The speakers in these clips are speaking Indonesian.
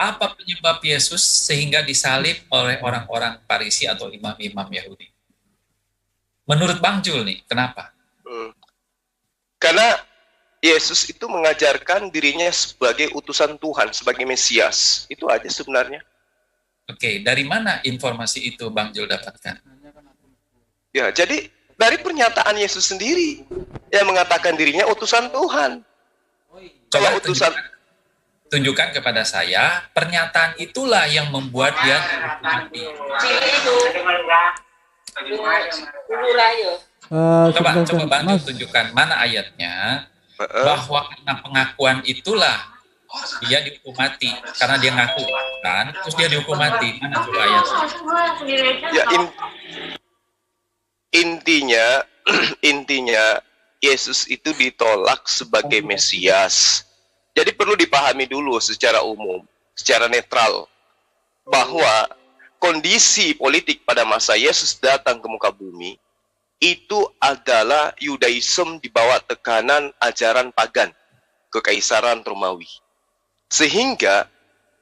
Apa penyebab Yesus sehingga disalib oleh orang-orang Farisi atau imam-imam Yahudi? Menurut Bang Jul nih, kenapa? Karena Yesus itu mengajarkan dirinya sebagai utusan Tuhan, sebagai Mesias. Itu aja sebenarnya. Oke, dari mana informasi itu Bang Jul dapatkan? Ya, jadi dari pernyataan Yesus sendiri yang mengatakan dirinya utusan Tuhan. Coba tunjukkan kepada saya, pernyataan itulah yang membuat dia mati. Coba Bang Jul tunjukkan mana ayatnya, bahwa karena pengakuan itulah dia dihukum mati, karena dia ngaku kan, terus dia dihukum mati. Mana coba ayatnya? Ya, intinya Yesus itu ditolak sebagai Mesias. Jadi perlu dipahami dulu secara umum, secara netral, bahwa kondisi politik pada masa Yesus datang ke muka bumi itu adalah Yudaism di bawah tekanan ajaran pagan, kekaisaran Romawi. Sehingga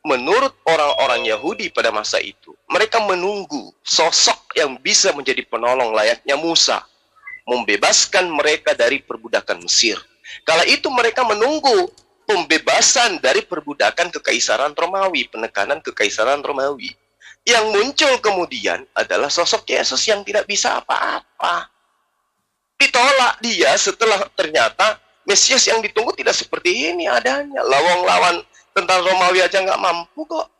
menurut orang-orang Yahudi pada masa itu, mereka menunggu sosok yang bisa menjadi penolong layaknya Musa, membebaskan mereka dari perbudakan Mesir. Kala itu mereka menunggu pembebasan dari perbudakan kekaisaran Romawi, penekanan kekaisaran Romawi. Yang muncul kemudian adalah sosok Yesus yang tidak bisa apa-apa. Ditolak dia setelah ternyata Mesias yang ditunggu tidak seperti ini adanya. Lawang lawan tentara Romawi aja nggak mampu kok.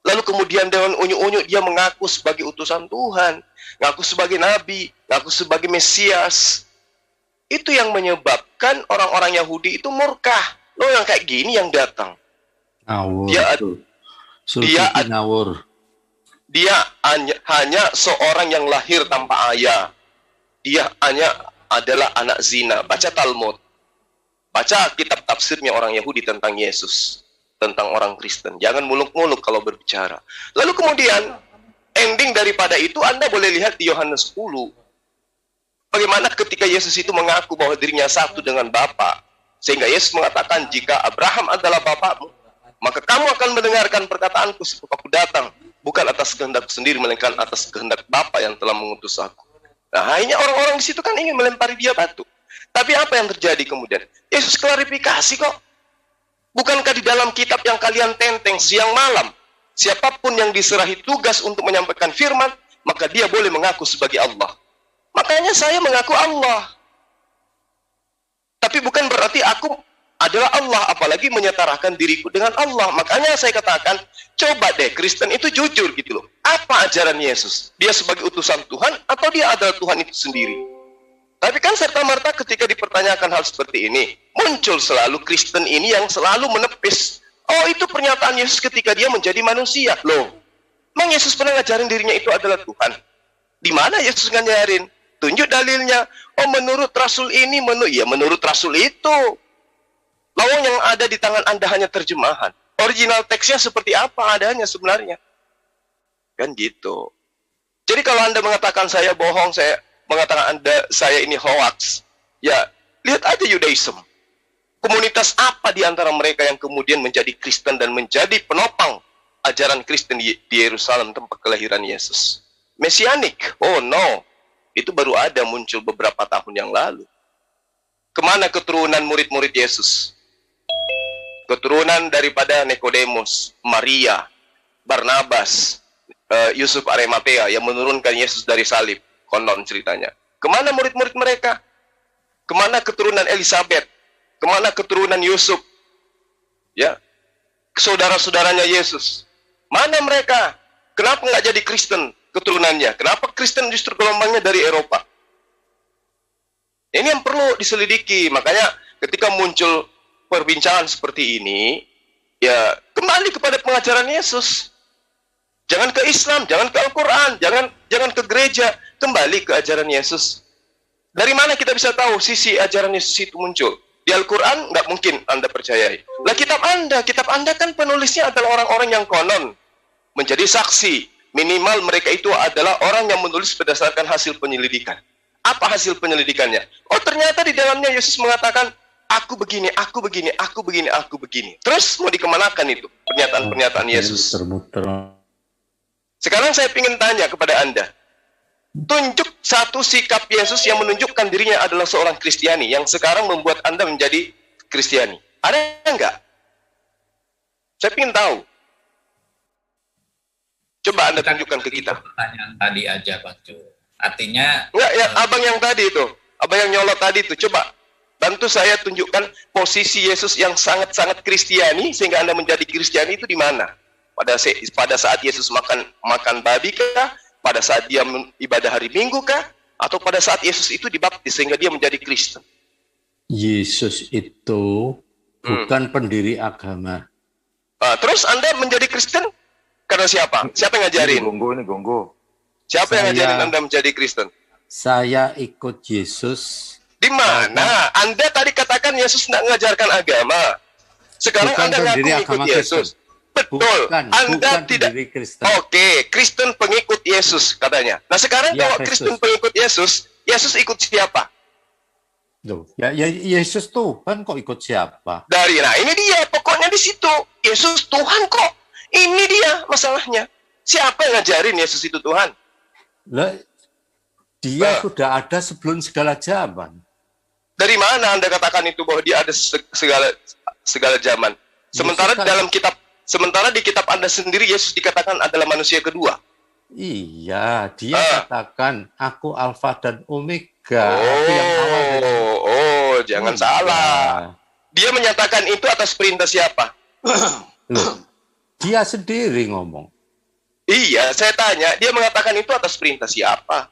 Lalu kemudian dengan unyu-unyu dia mengaku sebagai utusan Tuhan, ngaku sebagai nabi, ngaku sebagai Mesias. Itu yang menyebabkan orang-orang Yahudi itu murka. Loh, yang kayak gini yang datang. Ngawur. Dia hanya seorang yang lahir tanpa ayah. Dia hanya adalah anak zina. Baca Talmud. Baca kitab tafsirnya orang Yahudi tentang Yesus. Tentang orang Kristen. Jangan muluk-muluk kalau berbicara. Lalu kemudian, ending daripada itu Anda boleh lihat di Yohanes 10. Bagaimana ketika Yesus itu mengaku bahwa dirinya satu dengan Bapa. Sehingga Yesus mengatakan, jika Abraham adalah bapakmu, maka kamu akan mendengarkan perkataanku sebab aku datang. Bukan atas kehendak sendiri, melainkan atas kehendak Bapa yang telah mengutus aku. Nah, akhirnya orang-orang di situ kan ingin melempari dia batu. Tapi apa yang terjadi kemudian? Yesus klarifikasi kok. Bukankah di dalam kitab yang kalian tenteng siang malam, siapapun yang diserahi tugas untuk menyampaikan firman, maka dia boleh mengaku sebagai Allah. Makanya saya mengaku Allah. Tapi bukan berarti aku adalah Allah, apalagi menyetarakan diriku dengan Allah. Makanya saya katakan, coba deh Kristen itu jujur gitu loh. Apa ajaran Yesus? Dia sebagai utusan Tuhan atau dia adalah Tuhan itu sendiri? Tapi kan serta-merta ketika dipertanyakan hal seperti ini, muncul selalu Kristen ini yang selalu menepis. Oh, itu pernyataan Yesus ketika dia menjadi manusia. Loh, emang Yesus pernah ngajarin dirinya itu adalah Tuhan? Di mana Yesus ngajarin? Tunjuk dalilnya. Oh, menurut Rasul ini, menurut Rasul itu. Lawang yang ada di tangan Anda hanya terjemahan. Original teksnya seperti apa adanya sebenarnya. Kan gitu. Jadi kalau Anda mengatakan saya bohong, saya mengatakan saya ini hoax, ya lihat aja Yudaism. Komunitas apa di antara mereka yang kemudian menjadi Kristen dan menjadi penopang ajaran Kristen di Yerusalem tempat kelahiran Yesus? Mesianik? Oh no. Itu baru ada muncul beberapa tahun yang lalu. Kemana keturunan murid-murid Yesus? Keturunan daripada Nikodemus, Maria, Barnabas, Yusuf Arimatea yang menurunkan Yesus dari salib. Konon ceritanya. Kemana murid-murid mereka? Kemana keturunan Elizabeth? Kemana keturunan Yusuf? Ya, saudara-saudaranya Yesus. Mana mereka? Kenapa nggak jadi Kristen keturunannya? Kenapa Kristen justru gelombangnya dari Eropa? Ini yang perlu diselidiki. Makanya ketika muncul perbincangan seperti ini, ya kembali kepada pengajaran Yesus. Jangan ke Islam, jangan ke Al-Quran, jangan ke gereja, kembali ke ajaran Yesus. Dari mana kita bisa tahu sisi ajaran Yesus itu muncul? Di Al-Quran nggak mungkin Anda percayai. Lah kitab Anda kan penulisnya adalah orang-orang yang konon menjadi saksi. Minimal mereka itu adalah orang yang menulis berdasarkan hasil penyelidikan. Apa hasil penyelidikannya? Oh, ternyata di dalamnya Yesus mengatakan, aku begini, aku begini, aku begini, aku begini. Terus mau dikemanakan itu pernyataan-pernyataan Yesus? Sekarang saya ingin tanya kepada Anda. Tunjuk satu sikap Yesus yang menunjukkan dirinya adalah seorang Kristiani yang sekarang membuat Anda menjadi Kristiani. Ada enggak? Saya ingin tahu. Coba Anda tunjukkan ke kita. Pertanyaan tadi aja, Bang Ju. Artinya... Enggak, ya, abang yang tadi itu. Abang yang nyolot tadi itu. Coba bantu saya tunjukkan posisi Yesus yang sangat-sangat Kristiani sehingga Anda menjadi Kristiani itu di mana? Pada saat Yesus makan babi kah? Pada saat dia ibadah hari Minggu kah? Atau pada saat Yesus itu dibaptis sehingga dia menjadi Kristen? Yesus itu bukan pendiri agama. Terus Anda menjadi Kristen karena siapa? Siapa yang ngajarin? Ini gonggo. Siapa yang ngajarin Anda menjadi Kristen? Saya ikut Yesus. Di mana? Anda tadi katakan Yesus tidak mengajarkan agama. Sekarang bukan Anda ngaku ikut Yesus. Betul. Anda tidak. Oke, Kristen pengikut Yesus katanya. Nah sekarang ya, kalau Kristen pengikut Yesus, Yesus ikut siapa? Loh, ya Yesus Tuhan kok ikut siapa? Nah ini dia, pokoknya di situ. Yesus Tuhan kok. Ini dia masalahnya. Siapa yang ngajarin Yesus itu Tuhan? Lah, dia sudah ada sebelum segala zaman. Dari mana Anda katakan itu bahwa dia ada segala zaman? Sementara di kitab Anda sendiri Yesus dikatakan adalah manusia kedua. Iya, dia katakan aku Alfa dan Omega. Jangan salah. Dia menyatakan itu atas perintah siapa? Loh, dia sendiri ngomong. Iya, saya tanya, dia mengatakan itu atas perintah siapa?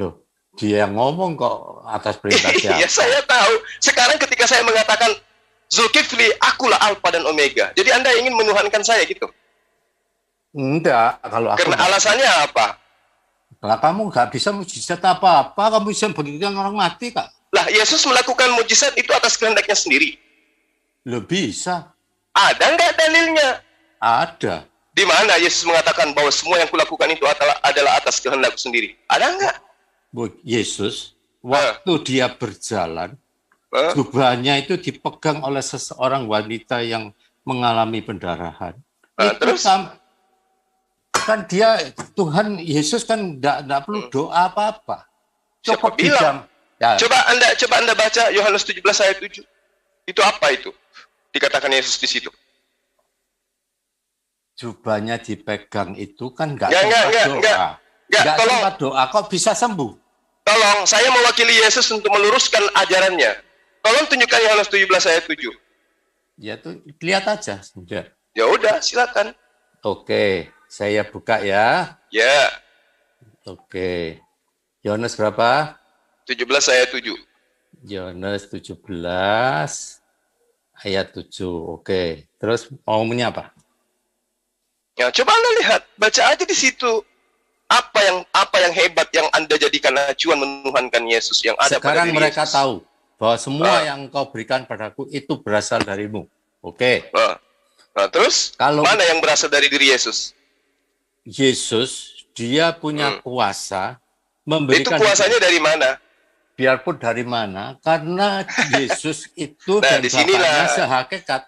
Loh, dia yang ngomong kok atas perintah siapa? Iya, saya tahu. Sekarang ketika saya mengatakan Zulkifli, akulah Alfa dan Omega. Jadi Anda ingin menuhankan saya gitu? Enggak, kalau aku... Karena alasannya apa? Kalau kamu nggak bisa mujizat apa-apa, kamu bisa berikan orang mati, Kak. Lah, Yesus melakukan mujizat itu atas kehendaknya sendiri. Loh, bisa. Ada nggak dalilnya? Ada. Di mana Yesus mengatakan bahwa semua yang kulakukan itu adalah atas kehendak sendiri? Ada nggak? Yesus, waktu dia berjalan, jubahnya itu dipegang oleh seseorang wanita yang mengalami pendarahan. Terus? Kan dia, Tuhan Yesus kan enggak perlu doa apa-apa. Siapa bilang? Ya. Coba Anda baca Yohanes 17 ayat 7. Itu apa itu? Dikatakan Yesus di situ. Jubahnya dipegang itu kan enggak doa. Enggak tempat doa, kok bisa sembuh? Tolong, saya mewakili Yesus untuk meluruskan ajarannya. Tolong tunjukkan Yohanes 17 ayat 7. Ya tuh, lihat aja. Sudah. Ya udah, silakan. Oke, saya buka ya. Ya. Oke. Yohanes berapa? 17 ayat 7. Yohanes 17 ayat 7. Oke. Terus maunya apa? Ya, coba Anda lihat, baca aja di situ. Apa yang hebat yang Anda jadikan acuan menuhankan Yesus yang ada sekarang pada diri mereka Yesus. Tahu bahwa semua yang Engkau berikan padaku itu berasal darimu. Oke. Nah, terus mana yang berasal dari diri Yesus? Yesus, dia punya kuasa memberikan. Itu kuasanya dari mana? Biarpun dari mana, karena Yesus itu dan Bapaknya sehakikat.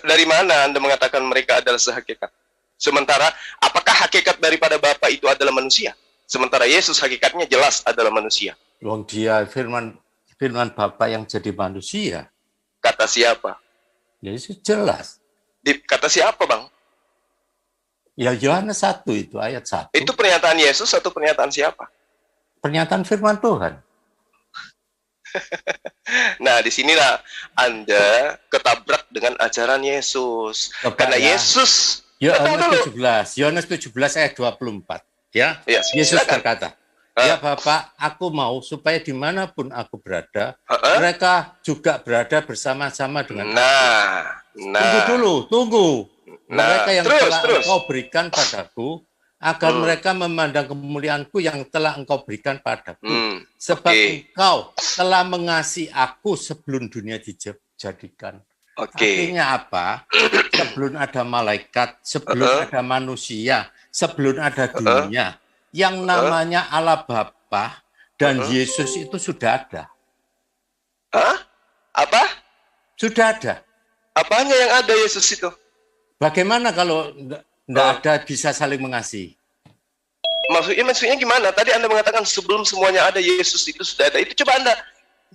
Dari mana Anda mengatakan mereka adalah sehakikat? Sementara, apakah hakikat daripada Bapa itu adalah manusia? Sementara Yesus hakikatnya jelas adalah manusia. Wong dia firman Bapa yang jadi manusia. Kata siapa? Yesus jelas. Kata siapa, Bang? Ya Yohanes 1 itu, ayat 1. Itu pernyataan Yesus atau pernyataan siapa? Pernyataan firman Tuhan. Nah, disinilah Anda ketabrak dengan ajaran Yesus. Karena Yesus... Yohanes 17 ayat 24. Ya, Yesus berkata, ya Bapak, aku mau supaya dimanapun aku berada, mereka juga berada bersama-sama dengan aku. Tunggu. Mereka yang telah Engkau berikan padaku, agar mereka memandang kemuliaanku yang telah Engkau berikan padaku. Sebab Engkau telah mengasihi aku sebelum dunia dijadikan. Artinya apa? Sebelum ada malaikat, sebelum ada manusia, sebelum ada dunia, yang namanya Allah Bapa dan Yesus itu sudah ada. Sudah ada. Apanya yang ada Yesus itu? Bagaimana kalau tidak ada bisa saling mengasihi? Maksudnya gimana? Tadi Anda mengatakan sebelum semuanya ada, Yesus itu sudah ada. Itu coba Anda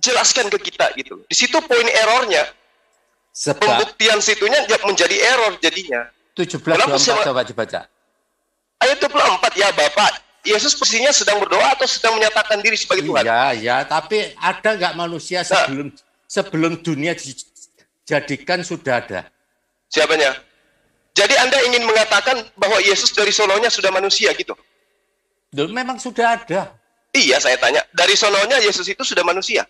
jelaskan ke kita gitu. Di situ poin errornya. Sebab pembuktian situnya menjadi error jadinya. 17:24 coba dibaca. Ayat 24, ya Bapak, Yesus pastinya sedang berdoa atau sedang menyatakan diri sebagai Tuhan? Iya, tapi ada nggak manusia sebelum dunia dijadikan sudah ada? Siapanya? Jadi Anda ingin mengatakan bahwa Yesus dari sononya sudah manusia gitu? Memang sudah ada. Iya, saya tanya. Dari sononya Yesus itu sudah manusia?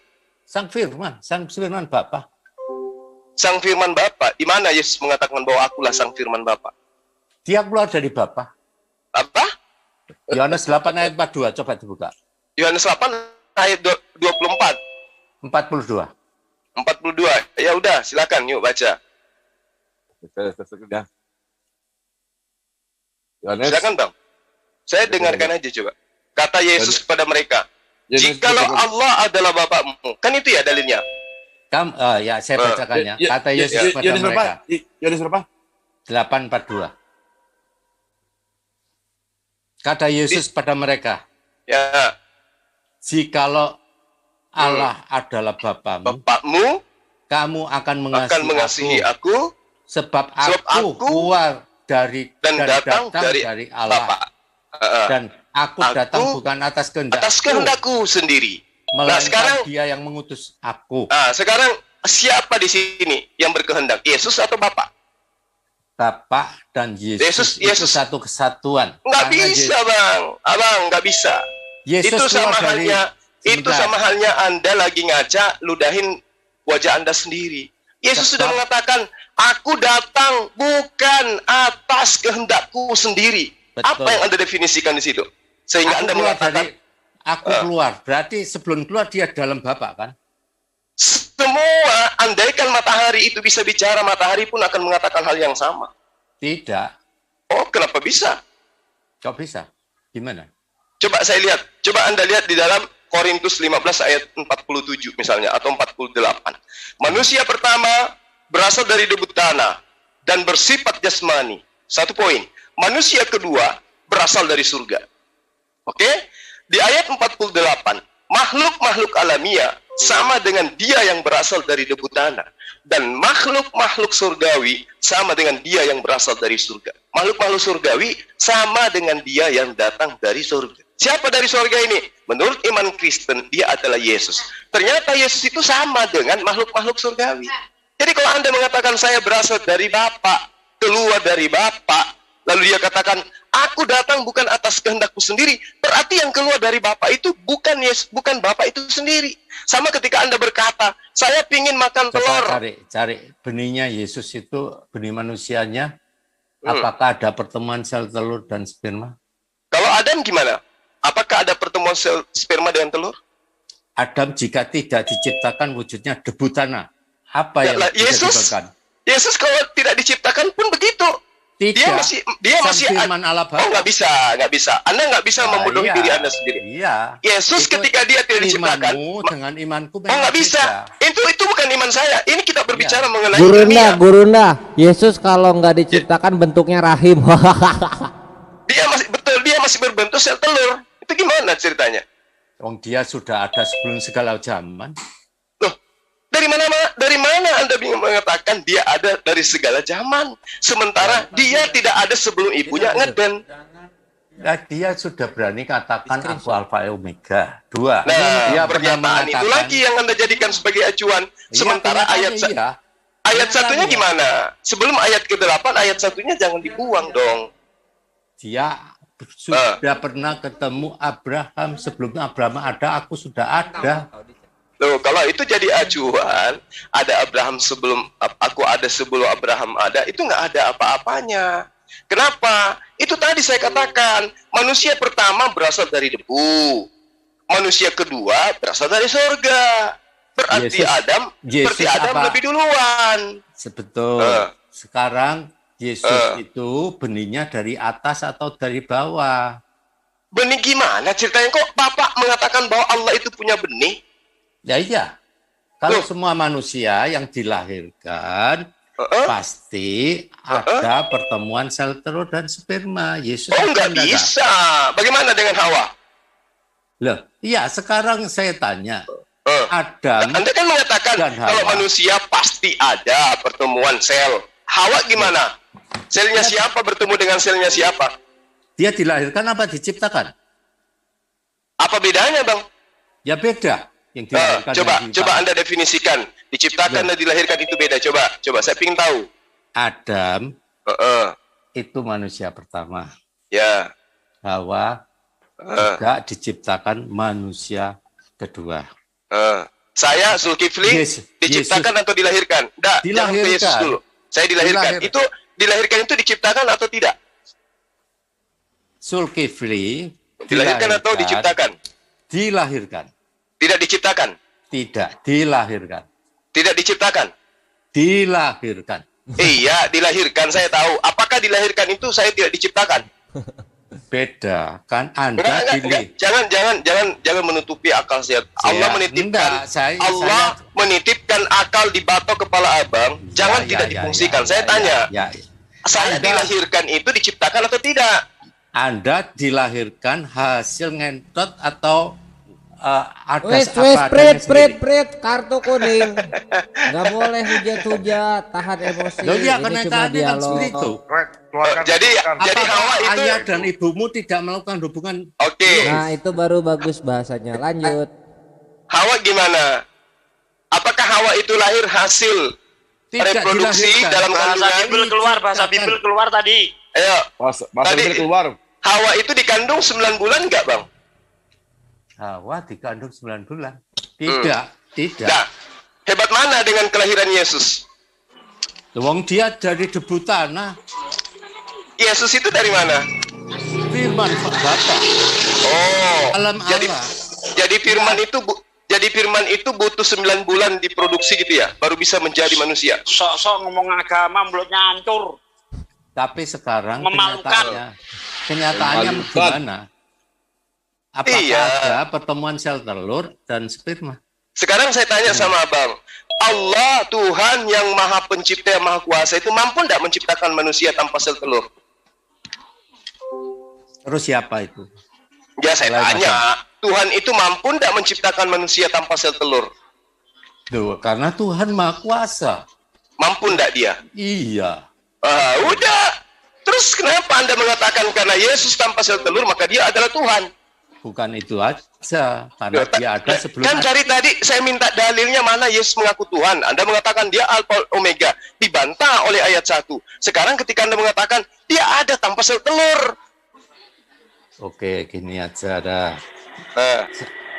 Sang Firman Bapa. Sang Firman Bapa. Di mana Yesus mengatakan bahwa akulah Sang Firman Bapa? Dia keluar dari Bapa. Apa? Yohanes 8 ayat 42, coba dibuka. Yohanes 8 ayat 24. 42. 42. Ya udah, silakan yuk baca. Silakan Bang. Saya dengarkan aja coba. Kata Yesus kepada mereka, jikalau Allah adalah Bapakmu. Kan itu ya dalilnya. Ya saya bacakannya. Kata Yesus kepada mereka. Yohanes berapa? 8:42. Kata Yesus pada mereka, ya, jikalau Allah adalah Bapakmu, kamu akan mengasihi aku, sebab aku keluar dari dan datang dari Allah. Bapa. Dan aku datang bukan atas kehendakku sendiri. Melainkan sekarang Dia yang mengutus aku. Sekarang siapa di sini yang berkehendak? Yesus atau Bapa? Bapa dan Yesus itu satu kesatuan. Nggak bisa, Bang. Abang, nggak bisa. Yesus itu sama halnya Anda lagi ngaca, ludahin wajah Anda sendiri. Yesus sudah mengatakan, aku datang bukan atas kehendakku sendiri. Betul. Apa yang Anda definisikan di situ? Sehingga Anda mengatakan, aku keluar. Berarti sebelum keluar dia dalam Bapa, kan? Semua, andaikan matahari itu bisa bicara, matahari pun akan mengatakan hal yang sama. Tidak. Oh, kenapa bisa? Kok bisa? Gimana? Coba saya lihat. Coba Anda lihat di dalam Korintus 15 ayat 47 misalnya, atau 48. Manusia pertama berasal dari debu tanah dan bersifat jasmani. Satu poin. Manusia kedua berasal dari surga. Oke? Di ayat 48, makhluk-makhluk alamiah sama dengan dia yang berasal dari debu tanah. Dan makhluk-makhluk surgawi sama dengan dia yang berasal dari surga. Makhluk-makhluk surgawi sama dengan dia yang datang dari surga. Siapa dari surga ini? Menurut iman Kristen, dia adalah Yesus. Ternyata Yesus itu sama dengan makhluk-makhluk surgawi. Jadi kalau Anda mengatakan saya berasal dari Bapa, keluar dari Bapa, lalu dia katakan, aku datang bukan atas kehendakku sendiri. Berarti yang keluar dari Bapa itu bukan Yesus, bukan Bapa itu sendiri. Sama ketika Anda berkata, saya pingin makan telur. Cari benihnya Yesus itu, benih manusianya. Apakah ada pertemuan sel telur dan sperma? Kalau Adam gimana? Apakah ada pertemuan sel sperma dengan telur? Adam jika tidak diciptakan wujudnya debu tanah. Apa yang diciptakan? Yesus kalau tidak diciptakan pun begitu. Tidak. Dia masih firman Allah Bapa. Oh, nggak bisa. Anda nggak bisa membodohi diri Anda sendiri. Iya. Yesus ketika dia tidak diciptakan. Dengan imanku. Oh, nggak bisa. Itu bukan iman saya. Ini kita berbicara mengenai Gurunda. Yesus kalau nggak diciptakan bentuknya rahim. Dia masih berbentuk sel telur. Itu gimana ceritanya? Dia sudah ada sebelum segala zaman. Loh, dari mana Anda mengatakan dia ada dari segala zaman? Sementara dia tidak ada sebelum ibunya ngeden. Nah, dia sudah berani katakan aku alfa omega. 2. Dia pernyataan itu lagi yang Anda jadikan sebagai acuan. Sementara ayat satunya gimana? Sebelum ayat ke-8, ayat satunya jangan dibuang dong. Dia sudah pernah ketemu Abraham. Sebelum Abraham ada, aku sudah ada. Loh, kalau itu jadi acuan, ada Abraham sebelum aku ada sebelum Abraham ada, itu nggak ada apa-apanya. Kenapa? Itu tadi saya katakan, manusia pertama berasal dari debu, manusia kedua berasal dari surga. Berarti Adam lebih duluan. Betul. Sekarang Yesus itu benihnya dari atas atau dari bawah? Benih gimana ceritanya? Kok Bapak mengatakan bahwa Allah itu punya benih? Ya iya. Kalau semua manusia yang dilahirkan pasti ada pertemuan sel telur dan sperma. Yesus nggak bisa. Bagaimana dengan Hawa? Loh, iya sekarang saya tanya. Adam. Anda kan mengatakan kalau manusia pasti ada pertemuan sel. Hawa gimana? Selnya siapa bertemu dengan selnya siapa? Dia dilahirkan apa diciptakan? Apa bedanya, Bang? Ya beda. Yang dilahirkan coba Anda definisikan. Diciptakan dan dilahirkan itu beda. Coba saya ingin tahu. Adam itu manusia pertama. Ya. Hawa juga diciptakan manusia kedua. Saya Zulkifli diciptakan atau dilahirkan? Enggak, jangan ke Yesus dulu. Saya dilahirkan. Itu dilahirkan itu diciptakan atau tidak? Zulkifli dilahirkan atau diciptakan? Dilahirkan. Tidak diciptakan? Tidak, dilahirkan. Tidak diciptakan? Dilahirkan. Iya, dilahirkan saya tahu. Apakah dilahirkan itu saya tidak diciptakan? Beda, kan Anda jangan menutupi akal saya. Allah menitipkan akal di batok kepala Abang. Jangan tidak difungsikan. Saya tanya. Saya dilahirkan itu diciptakan atau tidak? Anda dilahirkan hasil ngentot atau ada Prit, kartu kuning. Nggak boleh hujat-hujat, tahan emosi. Ini cuma dialog. Jadi Hawa itu ayah dan ibumu tidak melakukan hubungan. Oke. Nah, itu baru bagus bahasanya. Lanjut. Hawa gimana? Apakah Hawa itu lahir hasil reproduksi dalam kandungan? Bahasa Bible keluar tadi. Ayo. Bahasa Bible keluar. Hawa itu dikandung 9 bulan enggak, Bang? Hawa dikandung 9 bulan. Tidak. Nah, hebat mana dengan kelahiran Yesus? Wong dia dari debu tanah. Yesus itu dari mana? Firman Bapa. Alam Allah. Jadi firman itu butuh 9 bulan diproduksi gitu ya, baru bisa menjadi manusia. Sok-sok ngomong agama mulutnya hancur. Tapi sekarang kenyataannya gimana? Apakah ada pertemuan sel telur dan sperma? Sekarang saya tanya sama Abang, Allah Tuhan yang Maha Pencipta, yang Maha Kuasa itu mampu tidak menciptakan manusia tanpa sel telur? Terus siapa itu? Ya saya tanya, Tuhan itu mampu tidak menciptakan manusia tanpa sel telur? Duh, karena Tuhan Maha Kuasa. Mampu tidak dia? Iya. Udah. Terus kenapa Anda mengatakan karena Yesus tanpa sel telur maka dia adalah Tuhan? Bukan itu aja, karena dia ada sebelum. Kan dari tadi saya minta dalilnya mana Yesus mengaku Tuhan. Anda mengatakan dia Alpha Omega, dibantah oleh ayat 1. Sekarang ketika Anda mengatakan dia ada tanpa sel telur. Oke, gini aja dah.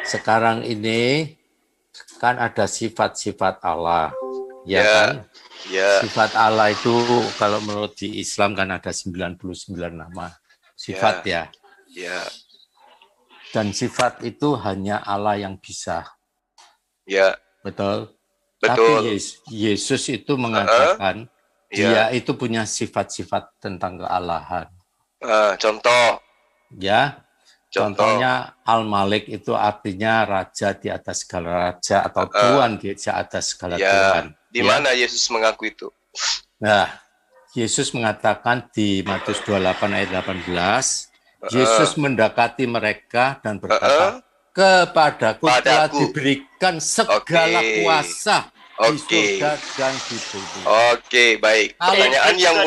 Sekarang ini kan ada sifat-sifat Allah, ya kan? Ya. Sifat Allah itu kalau menurut di Islam kan ada 99 nama sifat ya. Dan sifat itu hanya Allah yang bisa. Ya. Betul. Tapi Yesus itu mengatakan dia itu punya sifat-sifat tentang kealahan. Contoh. Ya. Contohnya Al-Malik itu artinya raja di atas segala raja atau tuan di atas segala tuan. Di mana Yesus mengaku itu? Nah, Yesus mengatakan di Matius 28 ayat 18, Yesus mendekati mereka dan berkata, kepadaku telah diberikan segala kuasa di surga dan di bumi. Oke, baik. Pertanyaan yang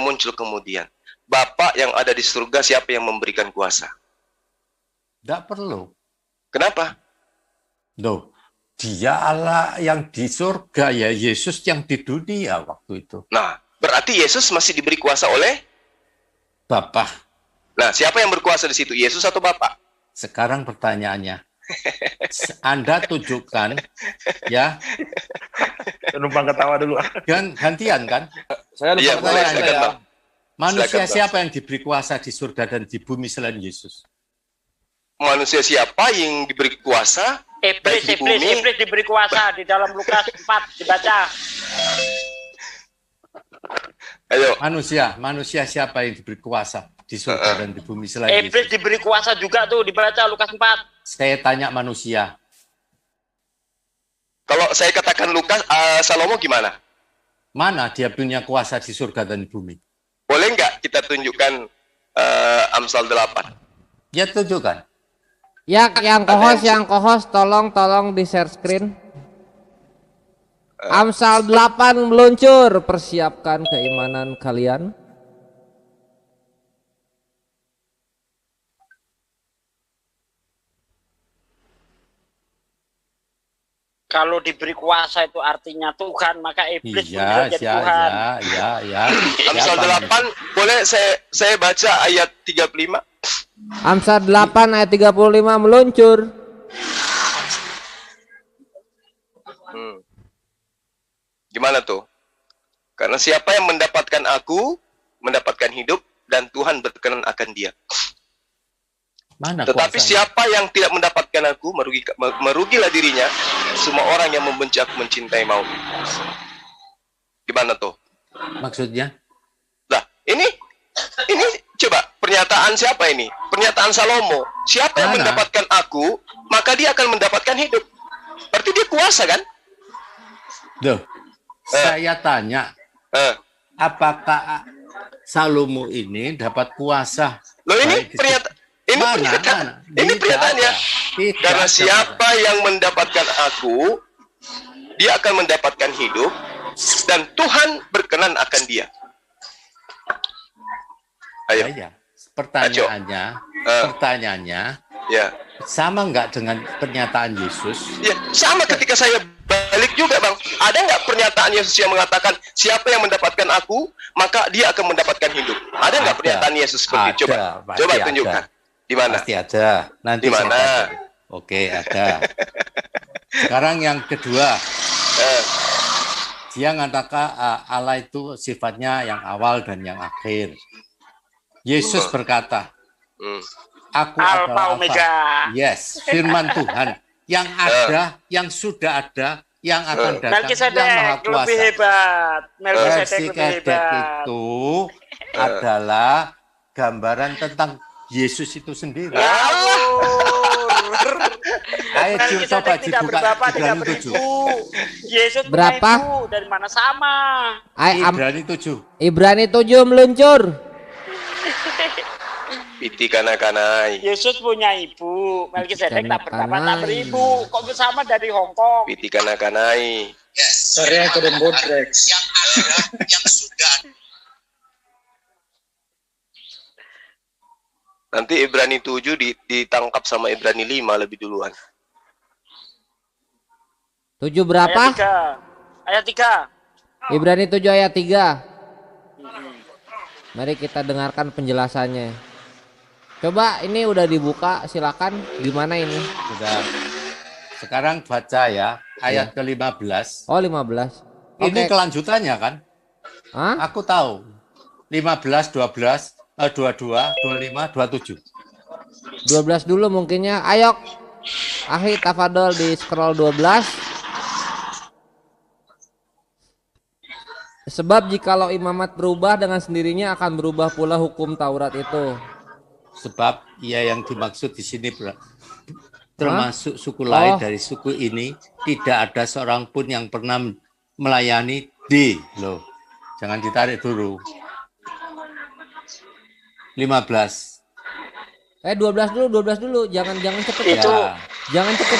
muncul kemudian. Bapak yang ada di surga, siapa yang memberikan kuasa? Tidak perlu. Kenapa? Loh, dia Allah yang di surga, ya Yesus yang di dunia waktu itu. Nah, berarti Yesus masih diberi kuasa oleh Bapa. Nah, siapa yang berkuasa di situ? Yesus atau Bapa? Sekarang pertanyaannya, Anda tunjukkan, ya. Numpang ketawa dulu. Gantian kan? Saya pertanyaan. Manusia siapa yang diberi kuasa di surga dan di bumi selain Yesus? Manusia siapa yang diberi kuasa? Iblis diberi kuasa di dalam Lukas 4 dibaca. Ayo. Manusia siapa yang diberi kuasa? di surga dan di bumi selain Iblis Yesus. diberi kuasa juga tuh, dibaca Lukas 4. Saya tanya manusia. Kalau saya katakan Lukas, Salomo gimana? Mana dia punya kuasa di surga dan di bumi? Boleh nggak kita tunjukkan Amsal 8? Ya tunjukkan. Ya, yang kohos tolong di share screen. Amsal 8 meluncur, persiapkan keimanan kalian. Kalau diberi kuasa itu artinya Tuhan, maka iblis Iya, jadi Tuhan. ya. Amsal 8, boleh saya baca ayat 35? Amsal 8 ayat 35 meluncur. Gimana tuh? Karena siapa yang mendapatkan aku, mendapatkan hidup, dan Tuhan berkenan akan dia. Mana Tetapi kuasanya? siapa yang tidak mendapatkan aku, merugilah dirinya. Semua orang yang membenci aku mencintai maut. Gimana tuh? Maksudnya? Nah, ini coba pernyataan siapa ini? Pernyataan Salomo. Siapa yang mendapatkan aku, maka dia akan mendapatkan hidup. Berarti dia kuasa kan? Loh, saya tanya, apakah Salomo ini dapat kuasa? Loh, ini pernyataannya. Karena siapa yang mendapatkan aku, dia akan mendapatkan hidup, dan Tuhan berkenan akan dia. Ayo. Ya. Pertanyaannya, ya. Sama nggak dengan pernyataan Yesus? Ya, sama ketika saya balik juga, Bang. Ada nggak pernyataan Yesus yang mengatakan siapa yang mendapatkan aku, maka dia akan mendapatkan hidup? Ada nggak pernyataan Yesus seperti itu? Coba tunjukkan. Di mana? Pasti ada. Nanti di mana? Oke, ada. Sekarang yang kedua. Dia mengatakan Allah itu sifatnya yang awal dan yang akhir. Yesus berkata, aku adalah Omega. Yes, firman Tuhan yang ada, yang sudah ada, yang akan datang, yang maha kuasa. Lebih hebat. Melkisedek itu adalah gambaran tentang Yesus itu sendiri. Ya Allah. Ayo coba dibuka Ibrani 7. Yesus berapa? Ibu, dari mana sama? Ibrani 7. Ibrani 7 meluncur. Piti kana-kanai. Yesus punya ibu. Melkisedek tak beribu. Kok bersama dari Hongkong? Piti kana-kanai. Sorry, aku dan Bodrex. Yang ada, yang sudah. Nanti Ibrani 7 ditangkap sama Ibrani 5 lebih duluan. 7 berapa? Ayat 3. Ibrani 7 ayat 3. Mari kita dengarkan penjelasannya. Coba ini udah dibuka, silakan. Di mana ini? Sudah. Sekarang baca ya ayat ke-15. Oh, 15. Ini kelanjutannya kan? Hah? Aku tahu. 15, 12, 22, 25, 27. 12 dulu mungkinnya. Ayo. Akhi tafadhol di scroll 12. Sebab jikalau imamat berubah dengan sendirinya akan berubah pula hukum Taurat itu. Sebab ia yang dimaksud di sini termasuk suku lain dari suku ini, tidak ada seorang pun yang pernah melayani loh. Jangan ditarik dulu. 15. 12 dulu. Jangan cepet itu. Ya. Jangan cepet.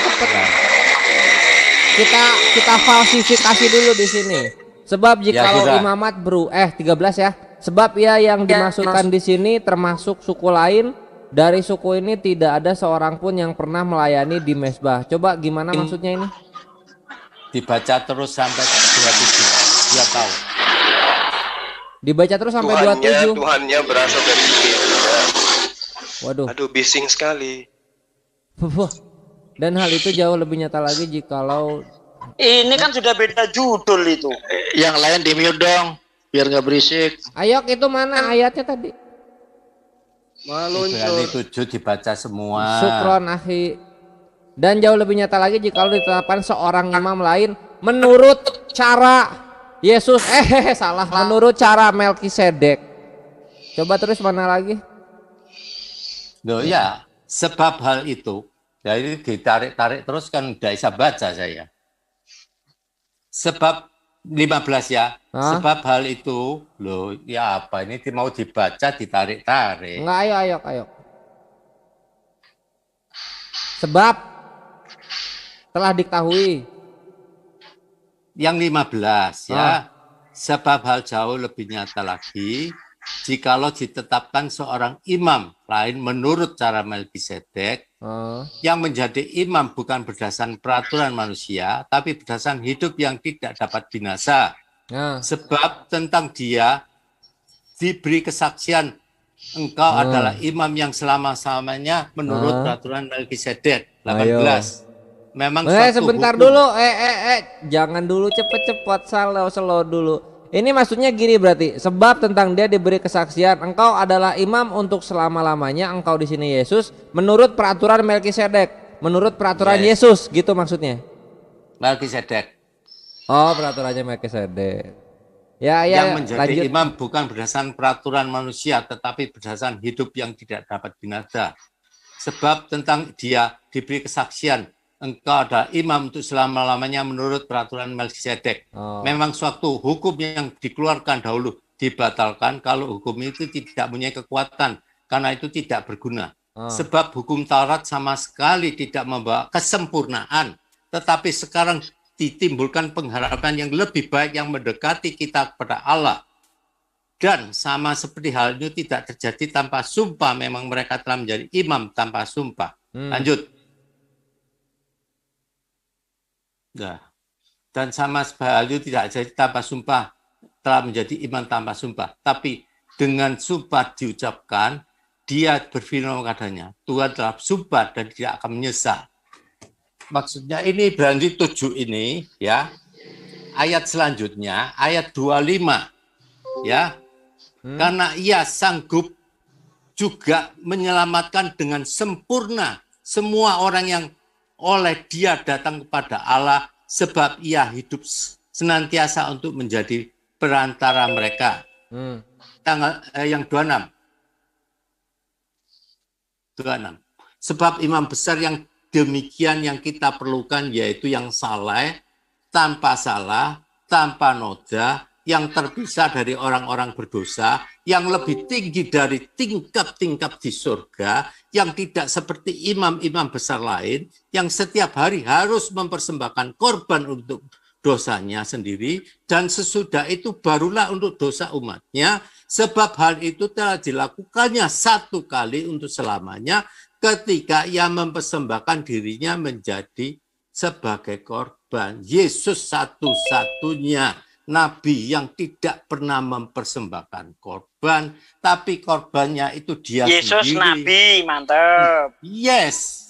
Ya. Kita falsifikasi dulu di sini. Sebab jikalau imamat 13 ya. Sebab ia yang dimasukkan di sini termasuk suku lain, dari suku ini tidak ada seorang pun yang pernah melayani di mezbah. Coba gimana maksudnya ini? Dibaca terus sampai 27. Dia tahu. Dibaca terus sampai 27. Tuhannya berasal dari sini. Waduh. Aduh, bising sekali. Dan hal itu jauh lebih nyata lagi jikalau ini kan sudah beda judul itu. Yang lain di mute dong, biar nggak berisik. Ayok itu mana ayatnya tadi? Meluncur. 7 dibaca semua. Sukron akhi. Dan jauh lebih nyata lagi jikalau ditetapkan seorang imam lain menurut cara Yesus. Salah. Menurut cara Melkisedek. Coba terus mana lagi? Loh ya, sebab hal itu, jadi ditarik-tarik terus kan udah bisa baca saya. Sebab 15 ya, sebab hal itu, loh ya apa ini mau dibaca ditarik-tarik. Enggak, ayo. Sebab telah diketahui. Yang 15 ya, sebab hal jauh lebih nyata lagi, jikalau ditetapkan seorang imam lain menurut cara Melkisedek, yang menjadi imam bukan berdasarkan peraturan manusia, tapi berdasarkan hidup yang tidak dapat binasa. Sebab tentang dia diberi kesaksian, engkau adalah imam yang selama-lamanya menurut peraturan Melkisedek. 18. Memang sebentar hukum. Dulu, jangan dulu cepet-cepet, slow dulu. Ini maksudnya gini berarti, sebab tentang dia diberi kesaksian, engkau adalah imam untuk selama-lamanya, engkau di sini Yesus, menurut peraturan Melkisedek, menurut peraturan Yesus, gitu maksudnya. Melkisedek. Oh, peraturannya Melkisedek. Ya, yang menjadi lanjut. Imam bukan berdasarkan peraturan manusia, tetapi berdasarkan hidup yang tidak dapat binasa. Sebab tentang dia diberi kesaksian, engkau adalah imam untuk selama-lamanya menurut peraturan Melkisedek. Memang suatu hukum yang dikeluarkan dahulu dibatalkan kalau hukum itu tidak punya kekuatan, karena itu tidak berguna. Sebab hukum Taurat sama sekali tidak membawa kesempurnaan, tetapi sekarang ditimbulkan pengharapan yang lebih baik yang mendekati kita kepada Allah. Dan sama seperti hal itu tidak terjadi tanpa sumpah, memang mereka telah menjadi imam tanpa sumpah. Lanjut. Nah, dan sama hal itu tidak jadi tanpa sumpah, telah menjadi iman tanpa sumpah. Tapi dengan sumpah diucapkan, dia berfirman padanya, Tuhan telah sumpah dan tidak akan menyesal. Maksudnya ini berarti 7 ini ya. Ayat selanjutnya, ayat 25 ya. Karena ia sanggup juga menyelamatkan dengan sempurna semua orang yang oleh dia datang kepada Allah, sebab ia hidup senantiasa untuk menjadi perantara mereka. Tanggal yang 26. Sebab imam besar yang demikian yang kita perlukan, yaitu yang saleh, tanpa salah, tanpa noda, yang terpisah dari orang-orang berdosa, yang lebih tinggi dari tingkap-tingkap di surga, yang tidak seperti imam-imam besar lain, yang setiap hari harus mempersembahkan korban untuk dosanya sendiri, dan sesudah itu barulah untuk dosa umatnya, sebab hal itu telah dilakukannya satu kali untuk selamanya, ketika ia mempersembahkan dirinya menjadi sebagai korban. Yesus satu-satunya Nabi yang tidak pernah mempersembahkan korban, tapi korbannya itu dia Yesus sendiri. Nabi, mantap. Yes.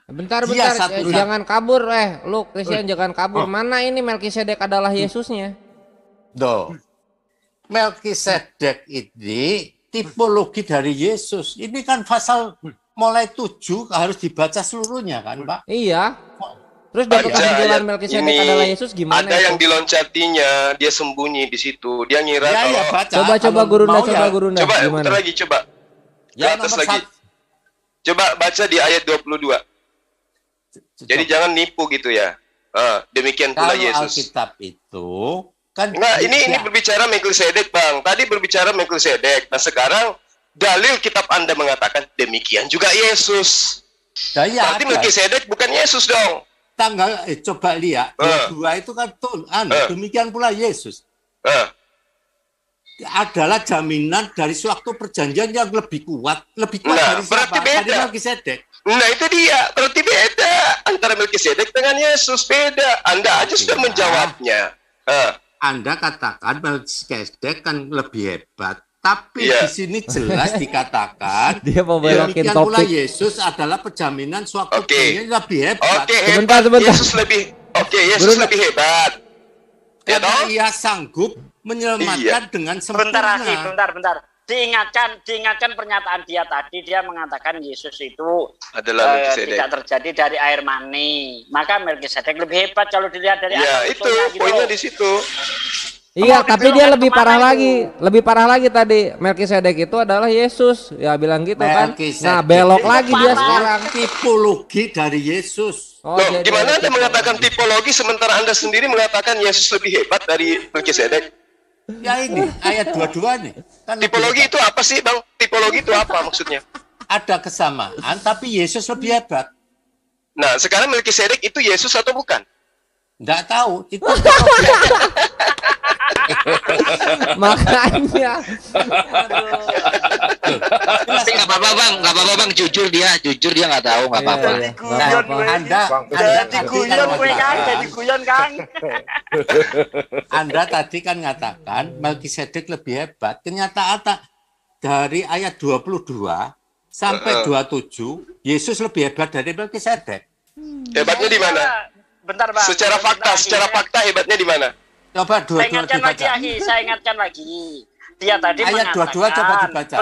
Bentar, jangan kabur, lu Christian jangan kabur. Mana ini Melkisedek adalah Yesusnya? Melkisedek ini tipologi dari Yesus. Ini kan pasal mulai 7 harus dibaca seluruhnya kan, Pak? Iya. Terus dapat kesimpulan Melkisedek adalah Yesus gimana? Ada yang diloncatinya, dia sembunyi di situ. Dia ngira kalau coba Gurunda. Coba putar lagi, coba. Ya, atas lagi. Coba baca di ayat 22. Jadi jangan nipu gitu ya. Demikian pula Yesus. Alkitab itu kan ini berbicara Melkisedek, Bang. Tadi berbicara Melkisedek. Nah, sekarang dalil kitab Anda mengatakan demikian juga Yesus. Berarti Melkisedek bukan Yesus dong. Coba lihat, 22 itu kan demikian pula Yesus. Adalah jaminan dari suatu perjanjian yang lebih kuat dari siapa? Dari Melkisedek. Nah, itu dia, berarti beda antara Melkisedek dengan Yesus, beda. Anda aja sudah menjawabnya. Anda katakan Melkisedek kan lebih hebat. Tapi di sini jelas dikatakan dia mau belokin topik. Pula Yesus adalah penjaminan suatu yang lebih hebat. Sebentar. Yesus lebih hebat. Karena ia sanggup menyelamatkan dengan sempurna. Bentar. Diingatkan pernyataan dia tadi, dia mengatakan Yesus itu adalah tidak terjadi dari air mani. Maka Melkisedek lebih hebat kalau dilihat dari itu poinnya di situ. Iya, tapi dia lebih parah lagi. Lebih parah lagi tadi. Melkisedek itu adalah Yesus. Ya bilang gitu kan. Nah, belok lagi dia sekarang. Tipologi dari Yesus. Loh, gimana Anda mengatakan tipologi sementara Anda sendiri mengatakan Yesus lebih hebat dari Melkisedek? Ya ini ayat 22 nih. Kan tipologi itu apa sih, Bang? Tipologi itu apa maksudnya? Ada kesamaan, tapi Yesus lebih hebat. Nah, sekarang Melkisedek itu Yesus atau bukan? Nggak tahu. Itu makanya. Tapi nggak apa-apa bang, nggak apa-apa bang, jujur dia nggak tahu, nggak apa-apa. Jadi guyon Kang. Anda tadi kan mengatakan Melkisedek lebih hebat. Kenyataan dari ayat 22 sampai 27, Yesus lebih hebat dari Melkisedek. Hebatnya di mana? Bentar bang. Secara fakta hebatnya di mana? Coba saya ingatkan lagi. Dia tadi ayat mengatakan. 22 coba dibaca.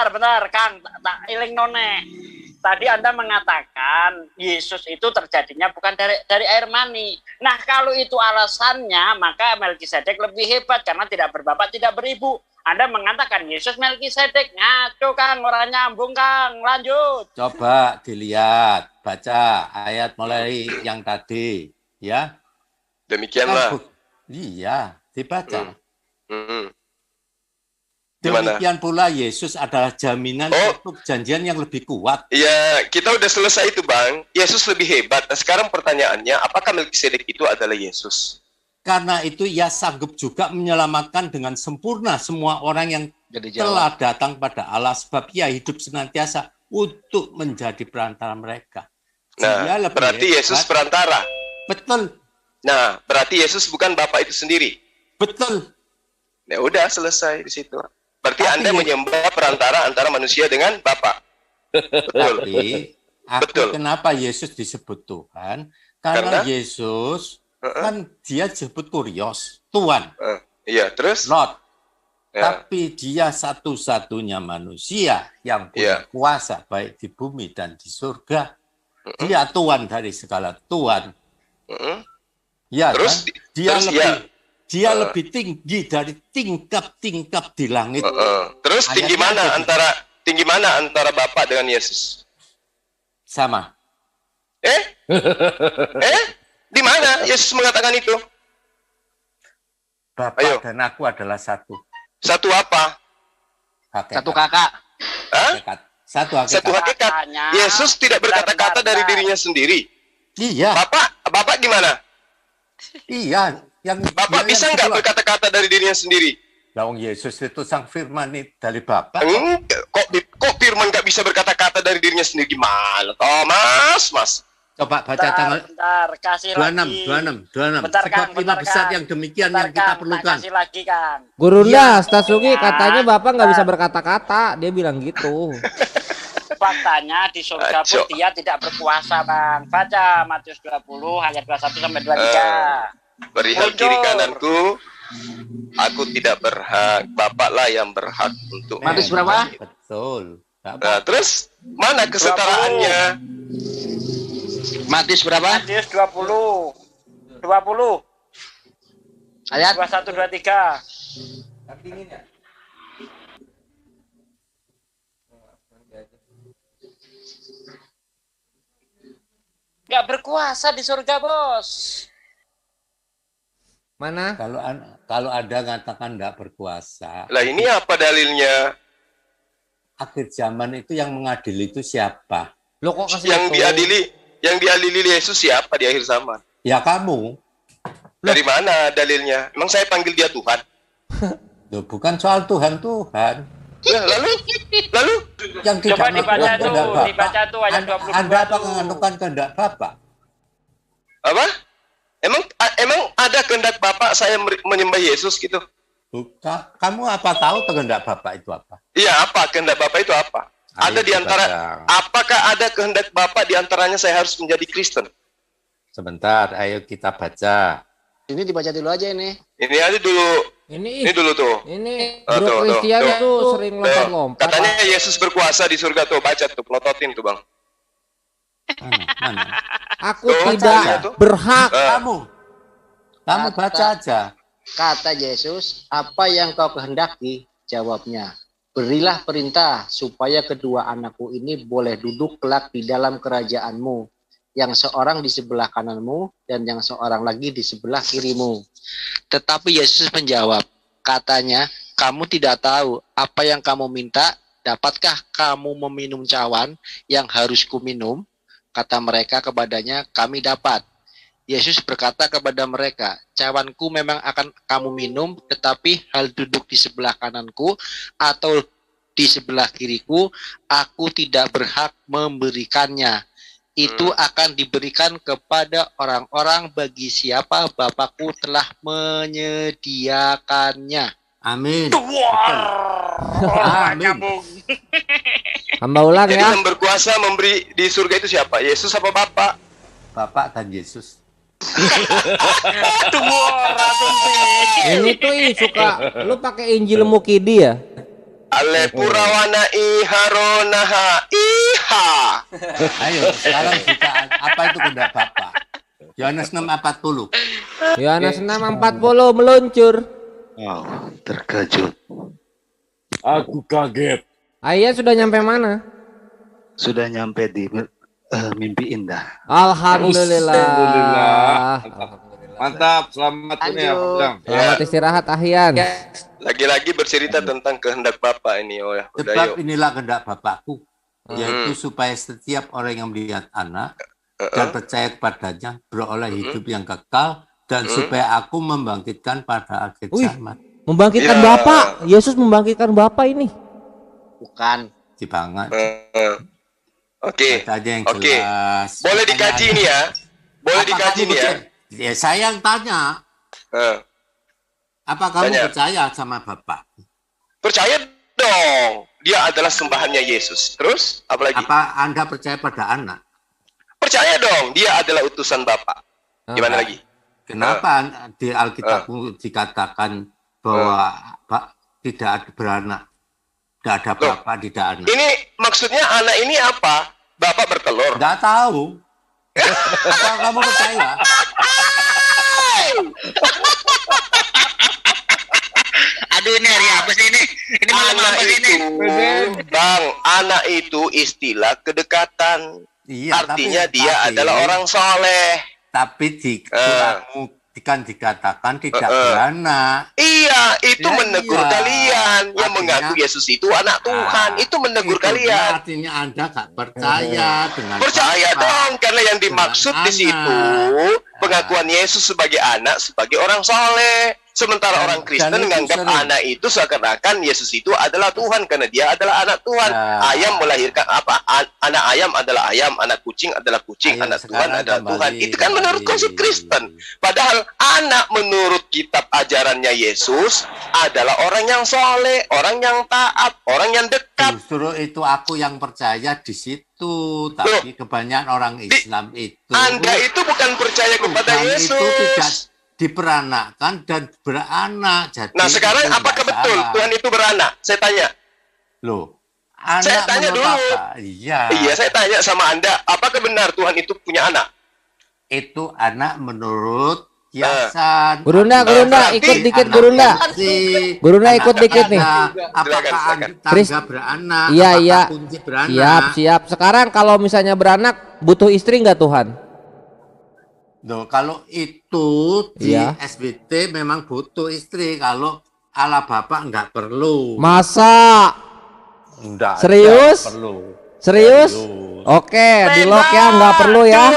Bentar, Kang. Tak iling none. Tadi Anda mengatakan Yesus itu terjadinya bukan dari air mani. Nah, kalau itu alasannya, maka Melkisedek lebih hebat karena tidak berbapak, tidak beribu. Anda mengatakan Yesus Melkisedek, ngaco Kang, orang nyambung Kang. Lanjut. Coba dilihat, baca ayat mulai yang tadi, ya. Demikianlah. Iya, dibaca. Demikian pula Yesus adalah jaminan untuk janjian yang lebih kuat. Iya, kita udah selesai itu Bang. Yesus lebih hebat. Nah, sekarang pertanyaannya, apakah Melkisedek itu adalah Yesus? Karena itu ia sanggup juga menyelamatkan dengan sempurna semua orang yang telah datang pada Allah, sebab ia hidup senantiasa untuk menjadi perantara mereka. Nah, berarti Yesus perantara. Betul. Nah, berarti Yesus bukan Bapa itu sendiri. Betul. Ya udah, selesai di situ. Berarti Anda menyembah perantara antara manusia dengan Bapa. Betul. Tapi kenapa Yesus disebut Tuhan? Karena Yesus kan dia disebut Kurios, Tuhan. Iya, terus? Lord. Ya. Tapi dia satu-satunya manusia yang punya kuasa baik di bumi dan di surga. Dia Tuhan dari segala Tuhan. Ya, terus, kan? Dia lebih tinggi dari tingkap-tingkap di langit. Terus tinggi mana antara Bapa dengan Yesus? Sama. Di mana Yesus mengatakan itu? Bapa dan aku adalah satu. Satu apa? Hakikat. Satu kakak. Satu hakikat. Satu hakikat. Yesus tidak berkata-kata dari dirinya sendiri. Iya. Bapak gimana? Iya. Bapak bisa nggak berkata-kata dari dirinya sendiri? Lawang Yesus itu sang firman dari Bapa. Kok firman nggak bisa berkata-kata dari dirinya sendiri? Gimana? Mas. Coba baca tanggal 26. Bentar, Kang, lima besar yang demikian yang kita perlukan. Kasih lagi, Kang. Gurunda, Stasugi katanya Bapak nggak bisa berkata-kata. Dia bilang gitu. Faktanya di surga pun dia tidak berkuasa, Bang. Baca Matius 20 ayat 21 sampai 23. Perihal kiri kananku, aku tidak berhak. Bapaklah yang berhak untuk. Matius berapa? Betul. Nah, terus mana kesetaraannya? Matius berapa? Matius 20 ayat 21 23. Nggak berkuasa di surga, Bos. Mana? Kalau Anda mengatakan tidak berkuasa. Lah ini apa dalilnya? Akhir zaman itu yang mengadili itu siapa? Loh, kok yang diadili Yesus siapa di akhir zaman? Ya kamu. Dari mana dalilnya? Emang saya panggil dia Tuhan? Loh, bukan soal Tuhan. Lalu yang coba dibaca tuh ayat 22. Anda apa menganukan kehendak Bapak? Apa? Emang ada kehendak Bapak saya menyembah Yesus gitu? Bukan. Kamu apa tahu kehendak Bapak itu apa? Iya, apa kehendak Bapak itu apa? Ada di antara, apakah ada kehendak Bapak di antaranya saya harus menjadi Kristen? Sebentar, ayo kita baca. Ini dibaca dulu aja ini. Ini aja dulu. Ini dulu tuh. Ini Bro Christian tuh sering lompat-lompat. Katanya Yesus berkuasa di surga tuh, baca tuh, pelototin tuh Bang. Aku tidak berhak. Kamu baca aja. Kata Yesus, apa yang kau kehendaki? Jawabnya, berilah perintah supaya kedua anakku ini boleh duduk kelak di dalam kerajaanmu, yang seorang di sebelah kananmu dan yang seorang lagi di sebelah kirimu. Tetapi Yesus menjawab, katanya, kamu tidak tahu apa yang kamu minta. Dapatkah kamu meminum cawan yang harus kuminum? Kata mereka kepadanya, kami dapat. Yesus berkata kepada mereka, cawanku memang akan kamu minum, tetapi hal duduk di sebelah kananku atau di sebelah kiriku, aku tidak berhak memberikannya. Itu akan diberikan kepada orang-orang bagi siapa Bapakku telah menyediakannya. Amin. Amin. Hamba ulang Jadi ya. yang berkuasa memberi di surga itu siapa? Yesus apa Bapak? Bapak dan Yesus. Ini tuh suka lu pakai Injil Mukidi ya? Ale purawana iharonaha iha. Ayo, sekarang kita apa itu kehendak Bapak? Yohanes 6:40. Yohanes 6:40 meluncur. Oh, terkejut. Aku kaget. Ayah sudah nyampe mana? Sudah nyampe di mimpi indah. Alhamdulillah. Mantap, selamat ini ya, Bang. Selamat istirahat Ahyan. Lagi-lagi bercerita tentang kehendak Bapak ini. Oh ya, udah Sebab yuk. inilah kehendak Bapakku, yaitu supaya setiap orang yang melihat anak dan percaya kepadanya beroleh hidup yang kekal, dan supaya aku membangkitkan pada akhir zaman. Membangkitkan Bapak. Yesus membangkitkan Bapak ini. Bukan. Banget. Oke. Oke. Boleh dikaji ini ya. Boleh dikaji nih ya. Ya saya yang tanya. Apa kamu percaya sama Bapak? Percaya dong. Dia adalah sembahannya Yesus. Terus apa lagi? Apa Anda percaya pada anak? Percaya dong. Dia adalah utusan Bapak. Gimana lagi? Kenapa di Alkitabmu dikatakan bahwa tidak ada beranak? Tidak ada bapak, tidak anak. Ini maksudnya anak ini apa? Bapak bertelur? Nggak tahu. Apa kamu percaya? Aduh, ini hari apa sih ini? Ini malam apa sih ini? Bang, anak itu istilah kedekatan. Iya, artinya dia adalah orang soleh. Tapi kan dikatakan tidak beranak. Iya, itu menegur kalian yang mengaku Yesus itu anak Tuhan. Itu menegur kalian. Artinya Anda gak percaya dengan percaya dong, karena yang dimaksud di situ pengakuan Yesus sebagai anak, sebagai orang soleh. Sementara orang Kristen menganggap anak itu seakan-akan Yesus itu adalah Tuhan karena dia adalah anak Tuhan. Ayam melahirkan apa? Anak ayam adalah ayam, anak kucing adalah kucing, anak Tuhan adalah Tuhan. Itu kan menurut konsep Kristen. Padahal anak menurut kitab ajarannya Yesus adalah orang yang soleh, orang yang taat, orang yang dekat. Justru itu aku yang percaya di situ. Tapi kebanyakan orang Islam itu. Anda itu bukan percaya kepada Yesus. Itu tidak diperanakkan dan beranak. Jadi nah sekarang apakah betul Tuhan itu beranak? Saya tanya. Loh, anak saya tanya dulu. Apa? Iya, saya tanya sama Anda, apakah benar Tuhan itu punya anak? Itu anak menurut kiasan. Gurunda, ikut dikit Gurunda. Gurunda ikut dikit nih. Apakah tangga beranak? Iya. Kunci beranak? Siap. Sekarang kalau misalnya beranak, butuh istri nggak Tuhan? Loh, kalau itu di SBT memang butuh istri, kalau ala bapak nggak perlu. Masa? Enggak. Serius? Perlu. Serius? Oke, di lock ya, nggak perlu ya.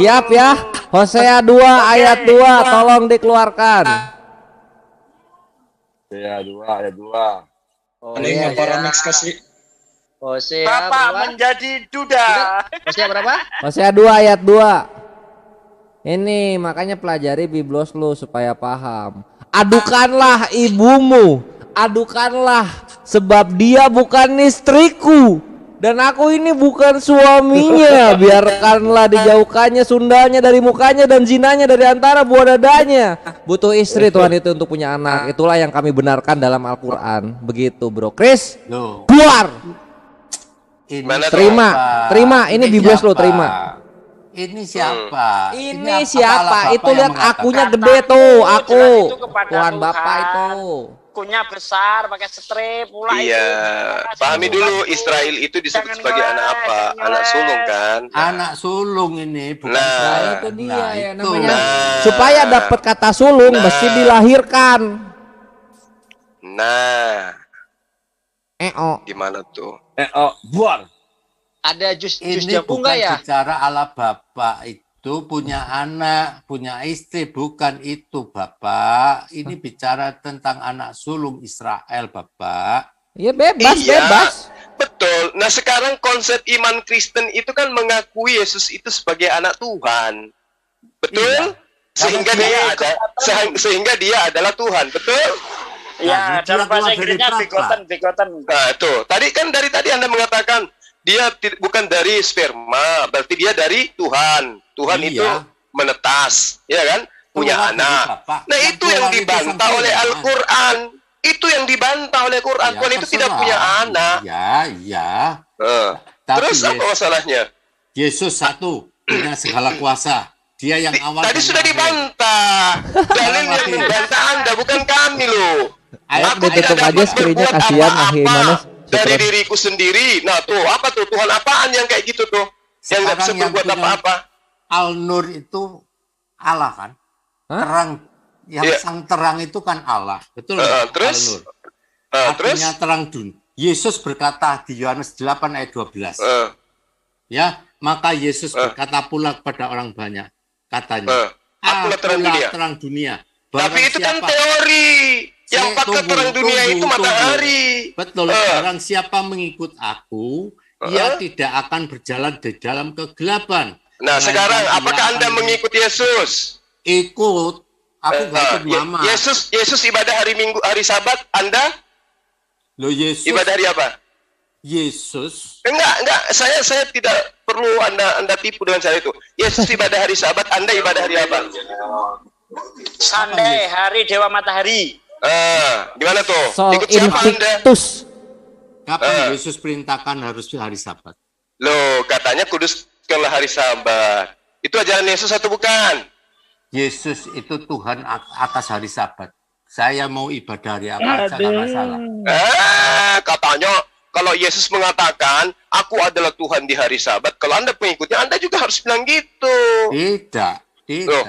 Siap ya. Hosea 2 ayat 2 tolong dikeluarkan. Hosea 2 ayat 2. Ini apa Ramex kasih? Hosea Bapak menjadi duda. Hosea berapa? Hosea 2 ayat 2. Ini makanya pelajari biblos lu supaya paham. Adukanlah ibumu, adukanlah sebab dia bukan istriku dan aku ini bukan suaminya. Biarkanlah dijauhkannya sundalnya dari mukanya dan zinanya dari antara buah dadanya. Butuh istri Tuhan itu untuk punya anak. Itulah yang kami benarkan dalam Al-Quran. Begitu bro. Chris, keluar. Terima. Ini biblos lu terima. Ini siapa? Ini siapa? Itu lihat akunya gede tuh, aku. Tuhan Bapak itu. Akunya besar, pakai strip pula. Iya, pahami dulu Israel itu disebut sebagai anak apa? Anak sulung kan? Anak sulung ini, bukan itu dia ya namanya. Supaya dapat kata sulung mesti dilahirkan. Gimana tuh? Buar. Ada jus ini jambu bukan ya? bicara Allah Bapak itu punya anak, punya istri, bukan itu Bapak. Ini bicara tentang anak sulung Israel Bapak. Ya bebas. Betul. Nah sekarang konsep iman Kristen itu kan mengakui Yesus itu sebagai anak Tuhan. Betul? Iya. Sehingga dia adalah Tuhan. Betul? Ya, dalam bahasa Inggrisnya begotten. Nah, tuh. Tadi Anda mengatakan dia bukan dari sperma, berarti dia dari Tuhan. Tuhan itu menetas, ya kan? Punya anak. Nah, itu yang dibantah oleh Al-Qur'an. Itu yang dibantah oleh Quran. Tuhan itu tidak punya anak. Iya. Terus apa masalahnya? Yesus satu, punya segala kuasa. Dia yang awal. Tadi sudah dibantah. Dalil yang membantah Anda, bukan kami loh. Aku tutup aja screen-nya, kasihan gimana? Dari diriku sendiri. Nah tuh, apa tuh? Tuhan apaan yang kayak gitu tuh? Yang nggak bisa berbuat apa-apa. Al-Nur itu Allah kan? Terang. Yang sang terang itu kan Allah. Betul nggak? Terus? Artinya terang dunia. Yesus berkata di Yohanes 8 ayat 12. Ya, maka Yesus berkata pula kepada orang banyak. Katanya, akulah terang dunia. Tapi itu kan teori. Yang pakai terang dunia itu matahari. Betul. Barang siapa mengikut aku, ia tidak akan berjalan di dalam kegelapan. Nah, sekarang apakah Anda mengikut Yesus? Ikut. Aku gak ikut Mama. Yesus ibadah hari Minggu, hari Sabat. Anda? Loh, Yesus. Ibadah hari apa? Yesus. Enggak. Saya tidak perlu Anda tipu dengan cara itu. Yesus ibadah hari Sabat. Anda ibadah hari apa? Sunday, hari Dewa Matahari. Gimana tuh? Sol Ikut siapa Invictus. Anda? Kapan Yesus perintahkan harus hari Sabat? Loh, katanya kuduskanlah hari Sabat. Itu ajaran Yesus atau bukan? Yesus itu Tuhan atas hari Sabat. Saya mau ibadah hari apa aja gak masalah. Katanya kalau Yesus mengatakan aku adalah Tuhan di hari Sabat, kalau Anda pengikutnya Anda juga harus bilang gitu. Tidak. Loh,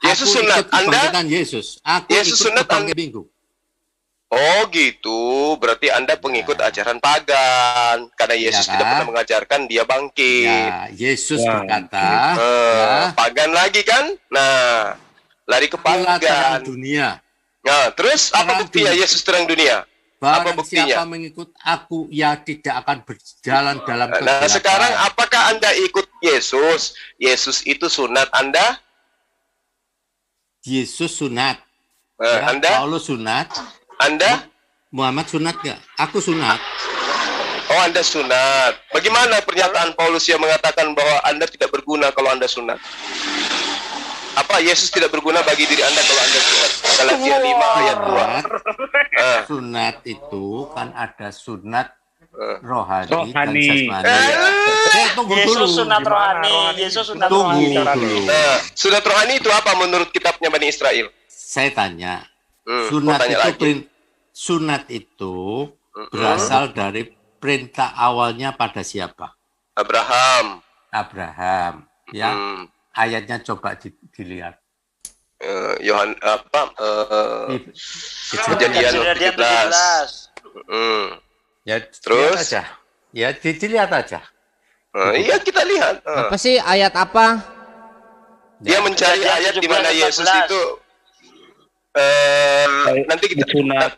Yesus sunat Anda? Yesus sunat Anda Minggu. Oh gitu, berarti Anda pengikut ajaran pagan karena Yesus tidak pernah mengajarkan dia bangkit. Ya, Yesus berkata, pagan lagi kan? Nah, lari ke pagan. Terang dunia. Nah, terus apa buktinya Yesus terang dunia? Apa buktinya? Siapa mengikut aku, ya tidak akan berjalan dalam kegelapan. Nah, sekarang apakah Anda ikut Yesus? Yesus itu sunat Anda? Yesus sunat. Anda? Paulus sunat. Anda? Muhammad sunat nggak? Aku sunat. Oh, Anda sunat. Bagaimana pernyataan Paulus yang mengatakan bahwa Anda tidak berguna kalau Anda sunat? Apa Yesus tidak berguna bagi diri Anda kalau Anda sunat? Galatia 5 ayat 2. Sunat itu kan ada sunat rohani dan jasmani. Yesus sunat rohani. Yesus sunat rohani. Sunat rohani itu apa menurut kitabnya Bani Israel? Saya tanya. Sunat itu berasal dari perintah awalnya pada siapa? Abraham. Ya. Ayatnya coba dilihat. Kejadian 17. Ya, terus aja. Ya, dilihat aja. Iya, kita lihat. Apa sih ayat apa? Dia mencari ayat di mana Yesus itu nanti kita sunat.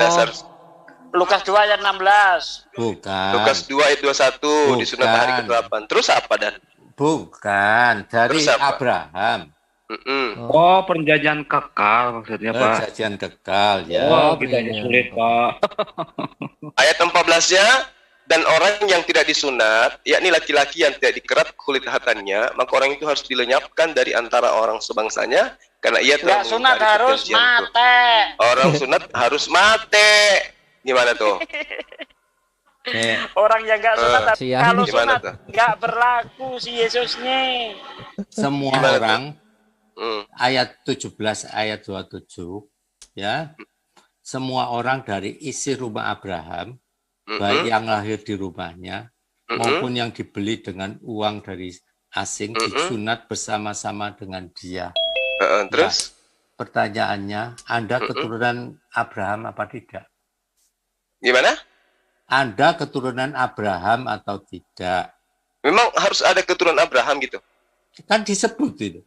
Dasar Lukas 2 ayat 16. Bukan. Lukas 2 ayat 21 disunat hari ke-8. Terus apa dan? Bukan, dari Abraham. Oh, perjanjian kekal maksudnya, Pak. Perjanjian kekal, ya. Oh, kita sulit, Pak. Ayat 14-nya, dan orang yang tidak disunat, yakni laki-laki yang tidak dikerat kulit hatannya, maka orang itu harus dilenyapkan dari antara orang sebangsanya, karena ia telah sunat harus mati. Orang sunat harus mati. Gimana tuh? Orang yang nggak sunat, kalau sunat nggak berlaku si Yesusnya. Semua orang, ayat 17, ayat 27, ya, semua orang dari isi rumah Abraham, baik yang lahir di rumahnya, maupun yang dibeli dengan uang dari asing, disunat bersama-sama dengan dia. Terus? Pertanyaannya, Anda keturunan Abraham apa tidak? Gimana? Anda keturunan Abraham atau tidak? Memang harus ada keturunan Abraham gitu? Kan disebut itu.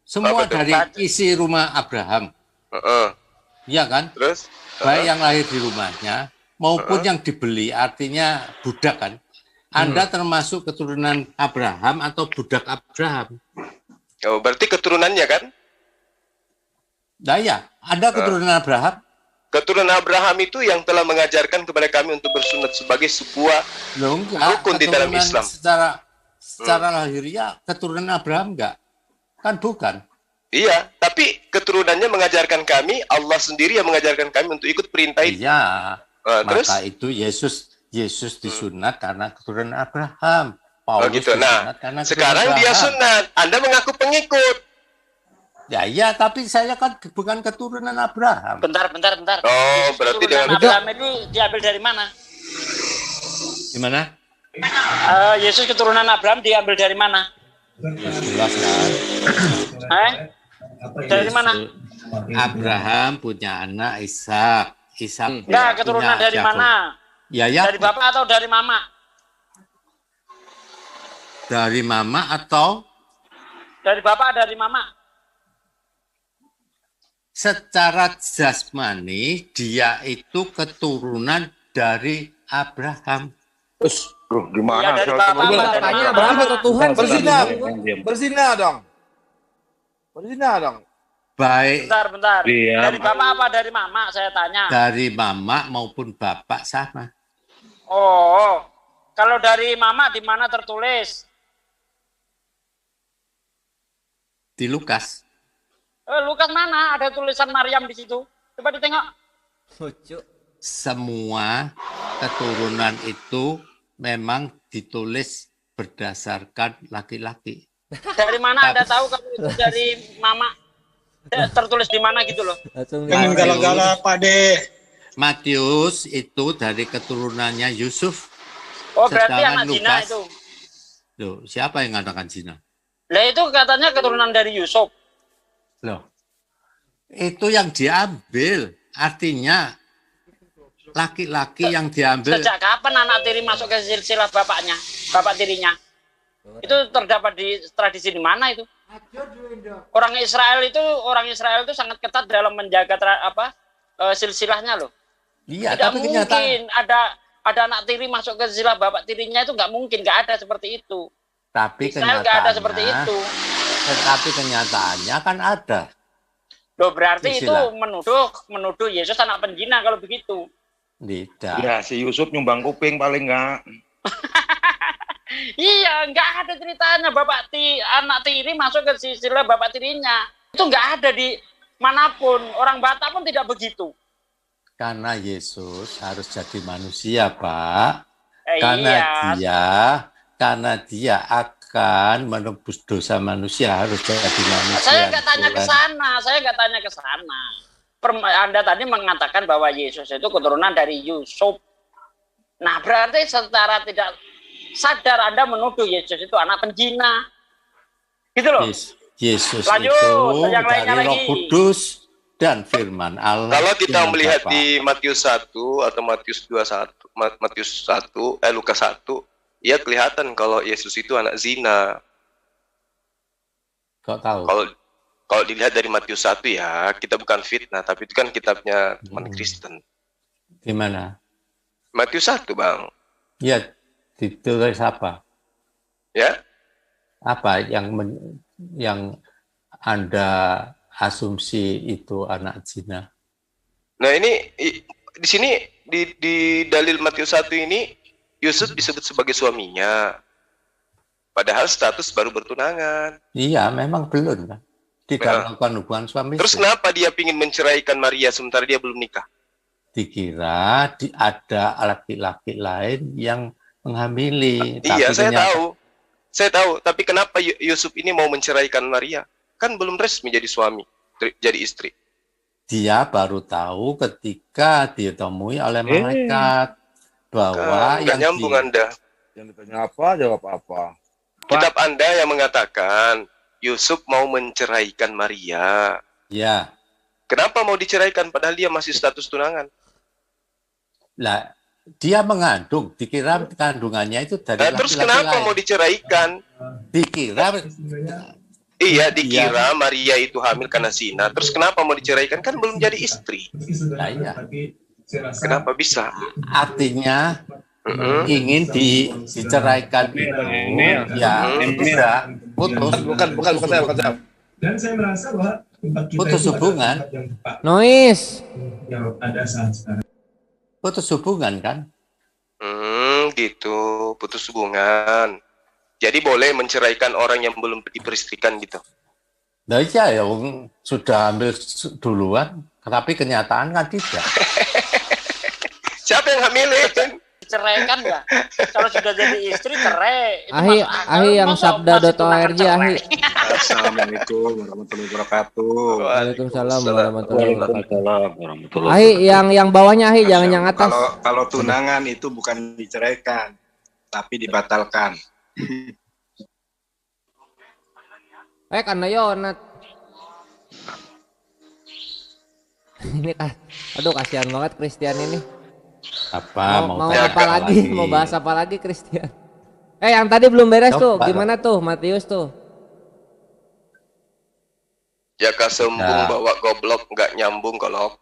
Semua dari isi rumah Abraham. Iya kan? Terus? Baik yang lahir di rumahnya maupun yang dibeli, artinya budak kan? Anda termasuk keturunan Abraham atau budak Abraham? Oh, berarti keturunannya kan? Nah ya, Anda keturunan Abraham? Keturunan Abraham itu yang telah mengajarkan kepada kami untuk bersunat sebagai sebuah rukun di dalam Islam. Secara lahiriah keturunan Abraham enggak? Kan bukan. Iya, tapi keturunannya mengajarkan kami, Allah sendiri yang mengajarkan kami untuk ikut perintah itu. Iya. Terus? Maka itu Yesus disunat karena keturunan Abraham. Paulus gitu. Nah, sekarang dia sunat, Anda mengaku pengikut. Ya iya, tapi saya kan bukan keturunan Abraham. Bentar. Oh, berarti dengan Abraham itu diambil dari mana? Gimana? Yesus keturunan Abraham diambil dari mana? Jelas kan? Dari mana? Abraham punya anak Ishak. Enggak, keturunan dari mana? Ya. Dari bapak atau dari mama? Dari mama atau? Dari bapak, dari mama? Secara jasmani dia itu keturunan dari Abraham. Gimana? Ya, dari bapaknya Abraham atau Tuhan? Berzina dong. Baik. Bentar. Dari bapak apa dari mama? Saya tanya. Dari mama maupun bapak sama. Oh, kalau dari mama di mana tertulis? Di Lukas. Lukas mana? Ada tulisan Maryam di situ. Coba ditengok. Semua keturunan itu memang ditulis berdasarkan laki-laki. Dari mana Anda tahu kalau itu dari mama? Tertulis di mana gitu loh. Jangan galak-galak, Pak De. Matius itu dari keturunannya Yusuf. Oh, berarti anak Zina itu. Loh, siapa yang mengatakan zina? Lah itu katanya keturunan dari Yusuf. Loh, itu yang diambil, artinya laki-laki yang diambil. Sejak kapan anak tiri masuk ke silsilah bapaknya, bapak tirinya? Itu terdapat di tradisi di mana itu? Orang Israel itu sangat ketat dalam menjaga silsilahnya loh. Iya, tidak tapi mungkin ada anak tiri masuk ke silsilah bapak tirinya, itu nggak mungkin, nggak ada seperti itu. Tapi Israel nggak ada seperti itu. Tetapi kenyataannya kan ada. Loh, berarti itu menuduh Yesus anak penjina kalau begitu. Tidak. Ya, si Yusuf nyumbang kuping paling enggak. Iya, nggak ada ceritanya anak tiri masuk ke silsilah bapak tirinya. Itu nggak ada di manapun. Orang Batak pun tidak begitu. Karena Yesus harus jadi manusia, Pak. Iya. Karena dia akan menebus dosa manusia, harus jadi manusia. Saya nggak tanya ke sana. Anda tadi mengatakan bahwa Yesus itu keturunan dari Yusuf. Nah, berarti secara tidak sadar Anda menuduh Yesus itu anak penjina. Gitu loh. Yesus lanjut, itu yang lainnya dari lagi. Roh Kudus dan firman Allah. Kalau kita melihat di Matius 1 atau Lukas 1, ya kelihatan kalau Yesus itu anak zina. Kok tahu? Kalau dilihat dari Matius 1 ya, kita bukan fitnah, tapi itu kan kitabnya teman Kristen. Di mana? Matius 1, Bang. Ya, ditulis apa? Ya? Apa yang Anda asumsi itu anak zina? Nah, ini di sini di dalil Matius 1 ini Yusuf disebut sebagai suaminya. Padahal status baru bertunangan. Iya, memang belum kan. Tidak melakukan hubungan suami. Terus kenapa dia ingin menceraikan Maria sementara dia belum nikah? dikira ada laki-laki lain yang menghamili. Iya, saya tahu. Tapi kenapa Yusuf ini mau menceraikan Maria? Kan belum resmi jadi suami, jadi istri. Dia baru tahu ketika ditemui oleh malaikat bahwa yang nyambung Anda. Yang ditanya apa, jawab apa. Kitab Anda yang mengatakan Yusuf mau menceraikan Maria. Ya. Kenapa mau diceraikan padahal dia masih status tunangan? Lah, dia mengandung, dikira kandungannya itu dari laki-laki terus kenapa lain. Mau diceraikan? Dikira Dikira Maria itu hamil karena zina. Terus kenapa mau diceraikan? Kan belum jadi istri. Nah, iya. Kenapa bisa? Artinya ingin diceraikan bisa putus. Bukan saya. Dan saya merasa bahwa putus hubungan. Noise. Yang ada saat sekarang. Putus hubungan kan? Gitu, putus hubungan. Jadi boleh menceraikan orang yang belum diperistrikan gitu. Nah iya ya, sudah ambil duluan, tapi kenyataan kan tidak. Siapa yang hamilin? Ceraikan ya? Kalau sudah jadi istri cerai. Ahi yang sabda.org ahi. Assalamualaikum warahmatullahi wabarakatuh. Waalaikumsalam warahmatullahi wabarakatuh. Ahi yang bawahnya ahi, jangan yang atas. Kalau tunangan itu bukan diceraikan, tapi dibatalkan. Karena Yonat. Ini kan, aduh kasihan banget Christian ini. Mau apa lagi? Mau bahas apa lagi Christian? Yang tadi belum beres tuh, gimana tuh Matius tuh? Ya kasembung bawa goblok, nggak nyambung kalau.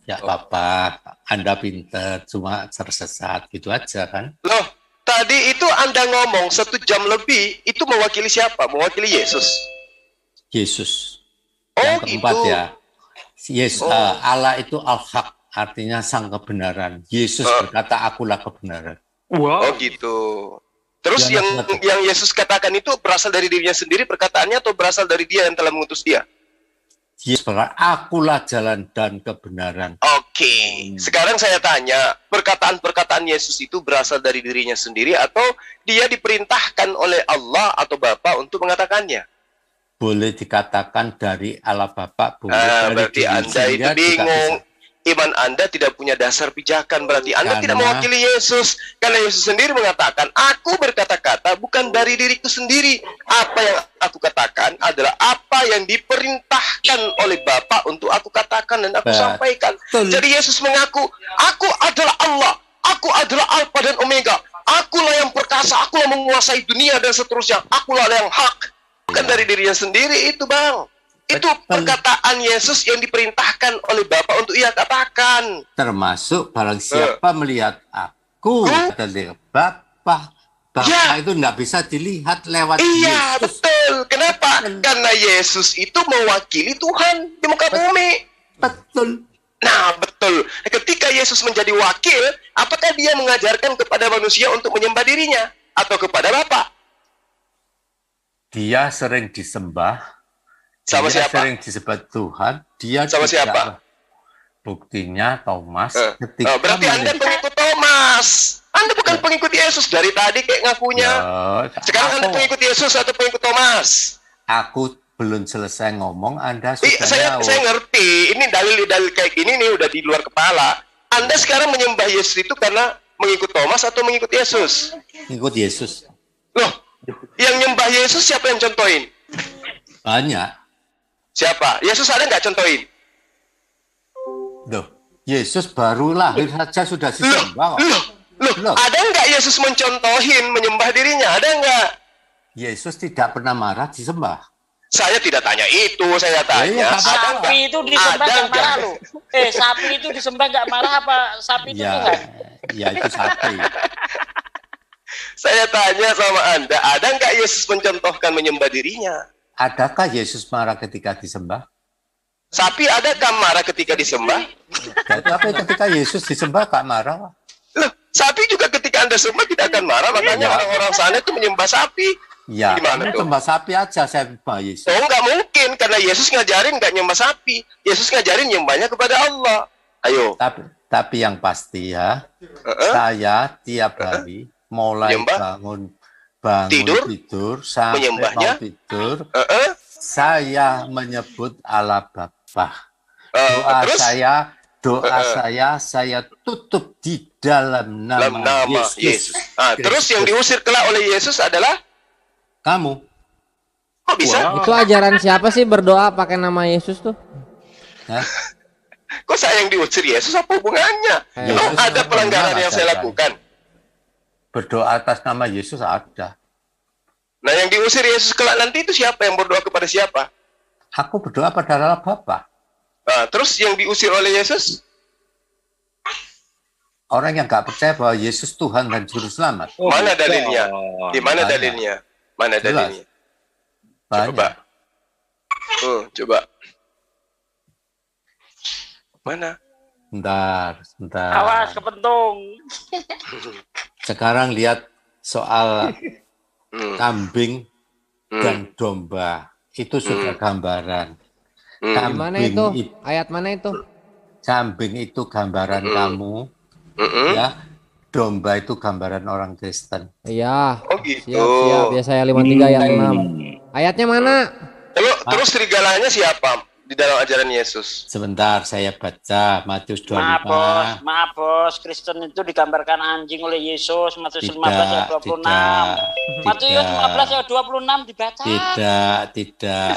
Ya apa-apa, Anda pinter, cuma tersesat gitu aja kan? Loh, tadi itu Anda ngomong 1 jam lebih, itu mewakili siapa? Mewakili Yesus. Yesus. Yang keempat gitu. Ya. Yesus, Allah itu al-haq. Artinya sang kebenaran. Yesus berkata, akulah kebenaran. Wow. Oh gitu. Terus yang Yesus katakan itu berasal dari dirinya sendiri perkataannya atau berasal dari dia yang telah mengutus dia? Yesus berkata, akulah jalan dan kebenaran. Oke. Sekarang saya tanya, perkataan-perkataan Yesus itu berasal dari dirinya sendiri atau dia diperintahkan oleh Allah atau Bapa untuk mengatakannya? Boleh dikatakan dari Allah Bapa. Berarti Anda itu bingung. Iman Anda tidak punya dasar pijakan, berarti Anda tidak mewakili Yesus. Karena Yesus sendiri mengatakan, aku berkata-kata bukan dari diriku sendiri. Apa yang aku katakan adalah apa yang diperintahkan oleh Bapa untuk aku katakan dan aku sampaikan. Jadi Yesus mengaku, aku adalah Allah, aku adalah Alfa dan Omega, akulah yang perkasa, akulah menguasai dunia dan seterusnya, akulah yang hak. Bukan dari dirinya sendiri itu, Bang. Itu perkataan Yesus yang diperintahkan oleh Bapa untuk ia katakan. Termasuk barang siapa melihat aku dari Bapa itu nggak bisa dilihat lewat Yesus. Iya, betul. Kenapa? Karena Yesus itu mewakili Tuhan di muka bumi. Betul. Nah, betul. Ketika Yesus menjadi wakil, apakah dia mengajarkan kepada manusia untuk menyembah dirinya atau kepada Bapa? Dia sering disembah. Sama siapa? Sering disebut Tuhan. Dia sama siapa? Buktinya Thomas. Berarti Anda pengikut Thomas. Anda bukan pengikut Yesus dari tadi kayak ngakunya. Sekarang Anda pengikut Yesus atau pengikut Thomas? Aku belum selesai ngomong, Anda sudah saya ngerti. Ini dalil-dalil kayak gini nih udah di luar kepala. Anda sekarang menyembah Yesus itu karena mengikut Thomas atau mengikut Yesus? Mengikut Yesus. Loh, yang nyembah Yesus siapa yang contohin? Banyak. Siapa? Yesus ada nggak contohin? Loh, Yesus baru lahir saja sudah disembah. Loh, ada nggak Yesus mencontohin menyembah dirinya? Ada nggak? Yesus tidak pernah marah disembah. Saya tidak tanya itu, saya tanya. Sapi itu disembah nggak marah loh. Sapi itu disembah nggak marah apa? Sapi itu Tuhan? Ya itu sapi. Saya tanya sama Anda, ada nggak Yesus mencontohkan menyembah dirinya? Adakah Yesus marah ketika disembah? Sapi adakah marah ketika disembah? Tapi ketika Yesus disembah gak marah. Loh, sapi juga ketika Anda sembah tidak akan marah, makanya orang-orang sana itu menyembah sapi. Ya, gimana tuh? Sembah sapi aja saya nyembah Yesus. Oh, nggak mungkin, karena Yesus ngajarin nggak nyembah sapi. Yesus ngajarin nyembahnya kepada Allah. Ayo. Tapi yang pasti ya, saya tiap hari mulai bangun tidur sampai mau tidur, saya menyebut Allah Bapa. Doa saya tutup di dalam nama Yesus. Terus yang diusir kelak oleh Yesus adalah kamu. Kok bisa? Itu ajaran siapa sih berdoa pakai nama Yesus tuh? Kok saya yang diusir Yesus, apa hubungannya? Memang ada pelanggaran yang saya lakukan. Berdoa atas nama Yesus ada. Nah, yang diusir Yesus kelak nanti itu siapa? Yang berdoa kepada siapa? Aku berdoa pada Allah Bapa. Nah, terus yang diusir oleh Yesus? Orang yang nggak percaya bahwa Yesus Tuhan dan Juru Selamat. Mana dalilnya? Di mana dalilnya? Mana dalilnya? Coba. Coba. Mana? Bentar. Awas kepentung. Sekarang lihat soal kambing dan domba. Itu sudah gambaran. Mana itu? Ayat mana itu? Kambing itu gambaran kamu, ya. Domba itu gambaran orang Kristen. Iya. Oh gitu. Siap. Yesaya 53 ayat 6. Ayatnya mana? Terus serigalanya siapa di dalam ajaran Yesus? Sebentar, saya baca Matius 25. Maaf bos, Kristen itu digambarkan anjing oleh Yesus. Matius 15 ayat 26. Matius 15 ayat 26 dibaca. Tidak.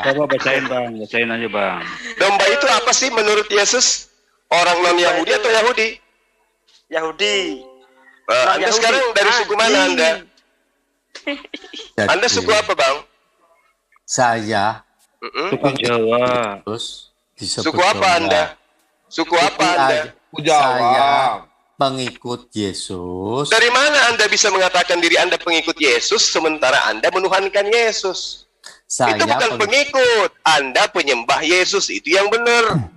Coba bacain bang, bacain aja bang. Domba itu apa sih menurut Yesus? Orang non Yahudi atau Yahudi? Yahudi. Anda Yahudi. sekarang dari suku mana Anda? Anda suku apa bang? Saya Suku Jawa. Terus suku apa Anda? Suku apa Anda? Saya pengikut Yesus. Dari mana Anda bisa mengatakan diri Anda pengikut Yesus sementara Anda menuhankan Yesus? Itu bukan pengikut, Anda penyembah Yesus, itu yang benar.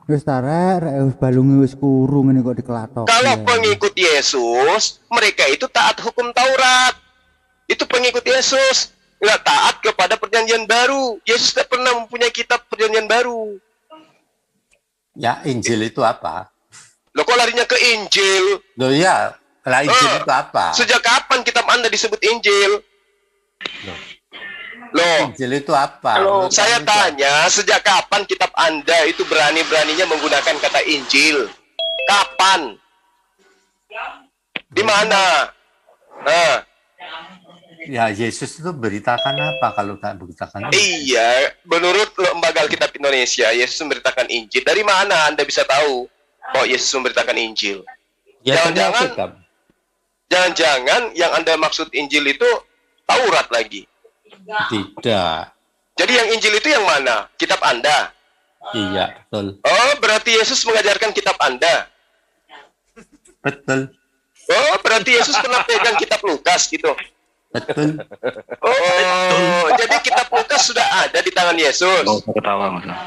Wis tarek, wis balunge wis kurung ini kok dikelatok. Kalau pengikut Yesus, mereka itu taat hukum Taurat. Itu pengikut Yesus. Nggak taat kepada perjanjian baru. Yesus tidak pernah mempunyai kitab perjanjian baru. Ya, Injil itu apa? Loh, kok larinya ke Injil? Loh ya, Injil itu apa? Sejak kapan kitab Anda disebut Injil? Loh, Injil itu apa? Saya tanya, sejak kapan kitab Anda itu berani-beraninya menggunakan kata Injil? Kapan? Di mana? Ya, Yesus itu beritakan apa kalau nggak beritakan? Iya, menurut Lembaga Alkitab Indonesia, Yesus memberitakan Injil. Dari mana Anda bisa tahu bahwa Yesus memberitakan Injil? Jangan-jangan yang Anda maksud Injil itu Taurat lagi. Tidak. Jadi yang Injil itu yang mana? Kitab Anda? Iya, betul. Oh, berarti Yesus mengajarkan kitab Anda? Betul. Oh, berarti Yesus pernah pegang kitab Lukas gitu? Betul. Oh, jadi kitab Lukas sudah ada di tangan Yesus? Oh, ketawa masa.